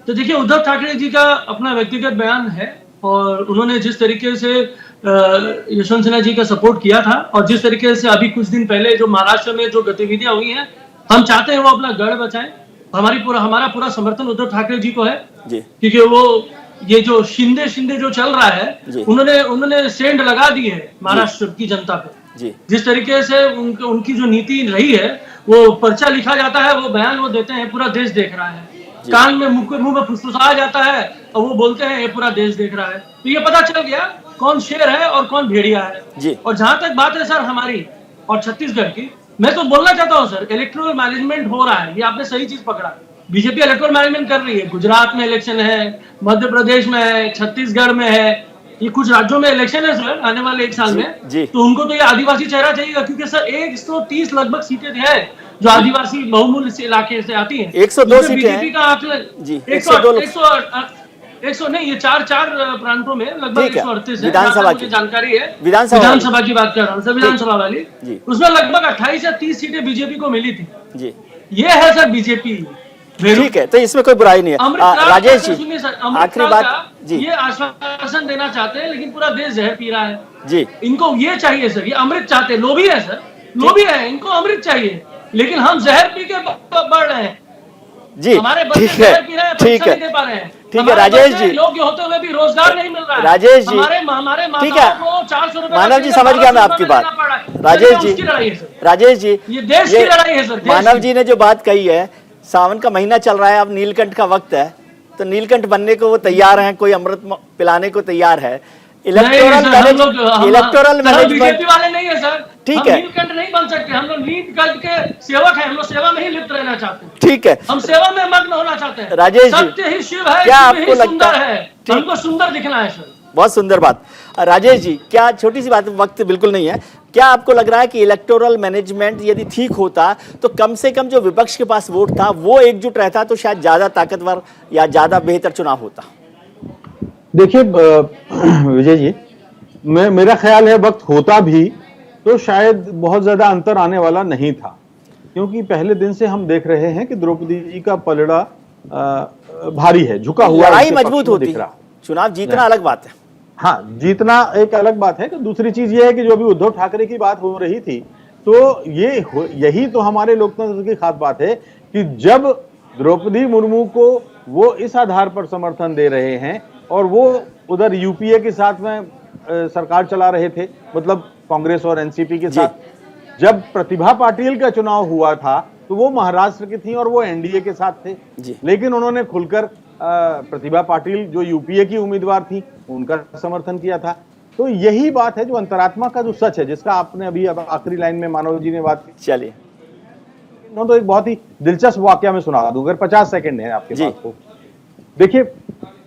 तो देखिए, उद्धव ठाकरे जी का अपना व्यक्तिगत बयान है और उन्होंने जिस तरीके से यशवंत सिन्हा जी का सपोर्ट किया था और जिस तरीके से अभी कुछ दिन पहले जो महाराष्ट्र में जो गतिविधियां हुई हैं, हम चाहते हैं वो अपना गढ़ बचाएं। हमारा पूरा समर्थन उद्धव ठाकरे जी को है जी, क्योंकि वो ये जो शिंदे जो चल रहा है उन्होंने सेंड लगा दी है महाराष्ट्र की जनता पे जी। जिस तरीके से उनकी जो नीति रही है, वो पर्चा लिखा जाता है, वो बयान वो देते हैं, पूरा देश देख रहा है। कान में मुंह में फुसफुसाया जाता है और वो बोलते हैं ये पूरा देश देख रहा है। तो ये पता चल गया कौन शेर है और कौन भेड़िया है जी। और जहां तक बात है सर हमारी और छत्तीसगढ़ की, मैं तो बोलना चाहता हूँ सर, इलेक्टोरल मैनेजमेंट हो रहा है, ये आपने सही चीज पकड़ा। बीजेपी इलेक्टोरल मैनेजमेंट कर रही है। गुजरात में इलेक्शन है, मध्य प्रदेश में है, छत्तीसगढ़ में है, ये कुछ राज्यों में इलेक्शन है सर आने वाले 1 साल में जी। तो उनको तो ये आदिवासी चेहरा चाहिए, क्योंकि सर 130 लगभग सीटें हैं जो आदिवासी बहुमूल्य से इलाके से आती हैं। 102 सीटें बीजेपी का आंकलन जी, 100 नहीं, ये चार प्रांतों में लगभग 138 है। विधानसभा मुझे जानकारी है, विधानसभा की बात कर रहा हूँ सर, विधानसभा वाली, उसमें लगभग 28 या 30 सीटें बीजेपी को मिली थी जी। ये है सर बीजेपी। ठीक है, तो इसमें कोई बुराई नहीं है। राजेश जी, आखिरी बात जी, ये आश्वासन देना चाहते हैं लेकिन पूरा देश जहर पी रहा है जी। इनको ये चाहिए सर, ये अमृत चाहते हैं, लोभी है सर, लोभी है, इनको अमृत चाहिए, लेकिन हम जहर पी के बढ़ रहे हैं जी। हमारे बच्चे ठीक है, जहर पी रहे हैं, ठीक परीक्षा है, नहीं दे पा रहे हैं। ठीक है राजेश जी, योग्य होते हुए भी रोजगार नहीं मिल रहा है राजेश जी, हमारे ठीक है, माताओं को 400 रुपए मानव जी समझ गया मैं आपकी बात। राजेश जी, राजेश जी, ये देश की लड़ाई है सर। मानव जी ने जो बात कही है, सावन का महीना चल रहा है, अब नीलकंठ का वक्त है, तो नीलकंठ बनने को वो तैयार हैं, कोई अमृत पिलाने को तैयार है। इलेक्टोरल मैनेजमेंट वाले नहीं है सर, ठीक है, नीलकंठ नहीं बन सकते, हम लोग नीलकंठ के सेवक हैं, हम लोग सेवा में ही लिप्त रहना चाहते हैं। ठीक है, हम सेवा में मग्न होना चाहते हैं। राजेश जी, सत्य ही शिव है, क्या शिव आपको ही लगता सुंदर है? है, हमको सुंदर दिखना है सर। बहुत सुंदर बात। राजेश जी, क्या छोटी सी बात, वक्त बिल्कुल नहीं है, क्या आपको लग रहा है कि इलेक्टोरल मैनेजमेंट यदि ठीक होता तो कम से कम जो विपक्ष के पास वोट था वो एकजुट रहता तो शायद ज्यादा ताकतवर या ज्यादा बेहतर चुनाव होता? देखिए विजय जी, मेरा ख्याल है वक्त होता भी तो शायद बहुत ज्यादा अंतर आने वाला नहीं था, क्योंकि पहले दिन से हम देख रहे हैं कि द्रौपदी जी का पलड़ा भारी है, झुका हुआ, लड़ाई मजबूत होती, चुनाव जीतना अलग बात है। हाँ, जीतना एक अलग बात है। तो दूसरी चीज ये है कि जो अभी उद्धव ठाकरे की बात हो रही थी, तो यही तो हमारे लोकतंत्र की खास बात है कि जब द्रौपदी मुर्मू को वो इस आधार पर समर्थन दे रहे हैं और वो उधर यूपीए के साथ में सरकार चला रहे थे, मतलब कांग्रेस और एनसीपी के साथ। जब प्रतिभा पाटिल का चुनाव हुआ था तो वो महाराष्ट्र की थी और वो एनडीए के साथ थे, लेकिन उन्होंने खुलकर प्रतिभा पाटिल जो यूपीए की उम्मीदवार थी उनका समर्थन किया था। तो यही बात है जो अंतरात्मा का जो सच है, जिसका आपने अभी आखिरी लाइन में मानव जी ने बात की। चलिए, तो एक बहुत ही दिलचस्प वाकया में सुना दूं, अगर 50 सेकंड है आपके पास तो। देखिए,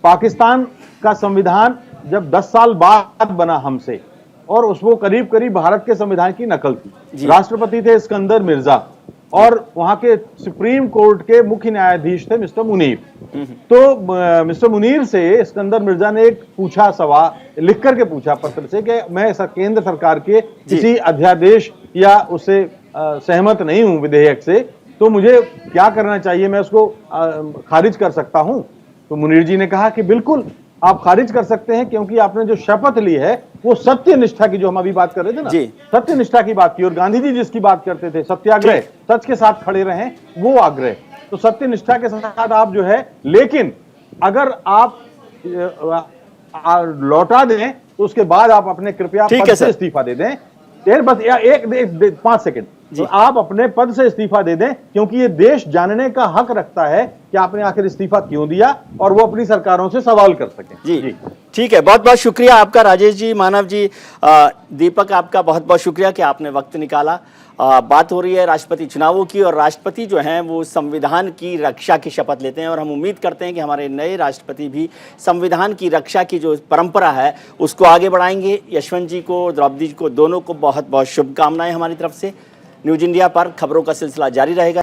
पाकिस्तान का संविधान जब 10 साल बाद बना हमसे, और उसको करीब करीब भारत के संविधान की नकल थी। राष्ट्रपति थे सिकंदर मिर्जा और वहां के सुप्रीम कोर्ट के मुख्य न्यायाधीश थे मिस्टर मुनीर। तो मिस्टर मुनीर से सिकंदर मिर्जा ने एक पूछा सवाल, लिख करके पूछा पत्र से कि मैं केंद्र सरकार के किसी अध्यादेश या उससे सहमत नहीं हूं विधेयक से, तो मुझे क्या करना चाहिए, मैं उसको खारिज कर सकता हूं? तो मुनीर जी ने कहा कि बिल्कुल आप खारिज कर सकते हैं, क्योंकि आपने जो शपथ ली है वो सत्य निष्ठा की, जो हम अभी बात कर रहे थे ना, सत्य निष्ठा की बात की, और गांधी जी जिसकी बात करते थे, सत्याग्रह, सच के साथ खड़े रहें, वो आग्रह, तो सत्य निष्ठा के साथ आप जो है, लेकिन अगर आप लौटा दें तो उसके बाद आप अपने कृपया पद से इस्तीफा दे दें। बस एक 5 सेकंड, तो आप अपने पद से इस्तीफा दे दें, क्योंकि ये देश जानने का हक रखता है कि आपने आखिर इस्तीफा क्यों दिया, और वो अपनी सरकारों से सवाल कर सकें। जी ठीक है, बहुत बहुत शुक्रिया आपका राजेश जी, मानव जी, दीपक, आपका बहुत बहुत शुक्रिया कि आपने वक्त निकाला। बात हो रही है राष्ट्रपति चुनावों की, और राष्ट्रपति जो हैं वो संविधान की रक्षा की शपथ लेते हैं, और हम उम्मीद करते हैं कि हमारे नए राष्ट्रपति भी संविधान की रक्षा की जो परंपरा है उसको आगे बढ़ाएंगे। यशवंत जी को, द्रौपदी जी को, दोनों को बहुत बहुत शुभकामनाएं हमारी तरफ से। न्यूज इंडिया पर खबरों का सिलसिला जारी रहेगा।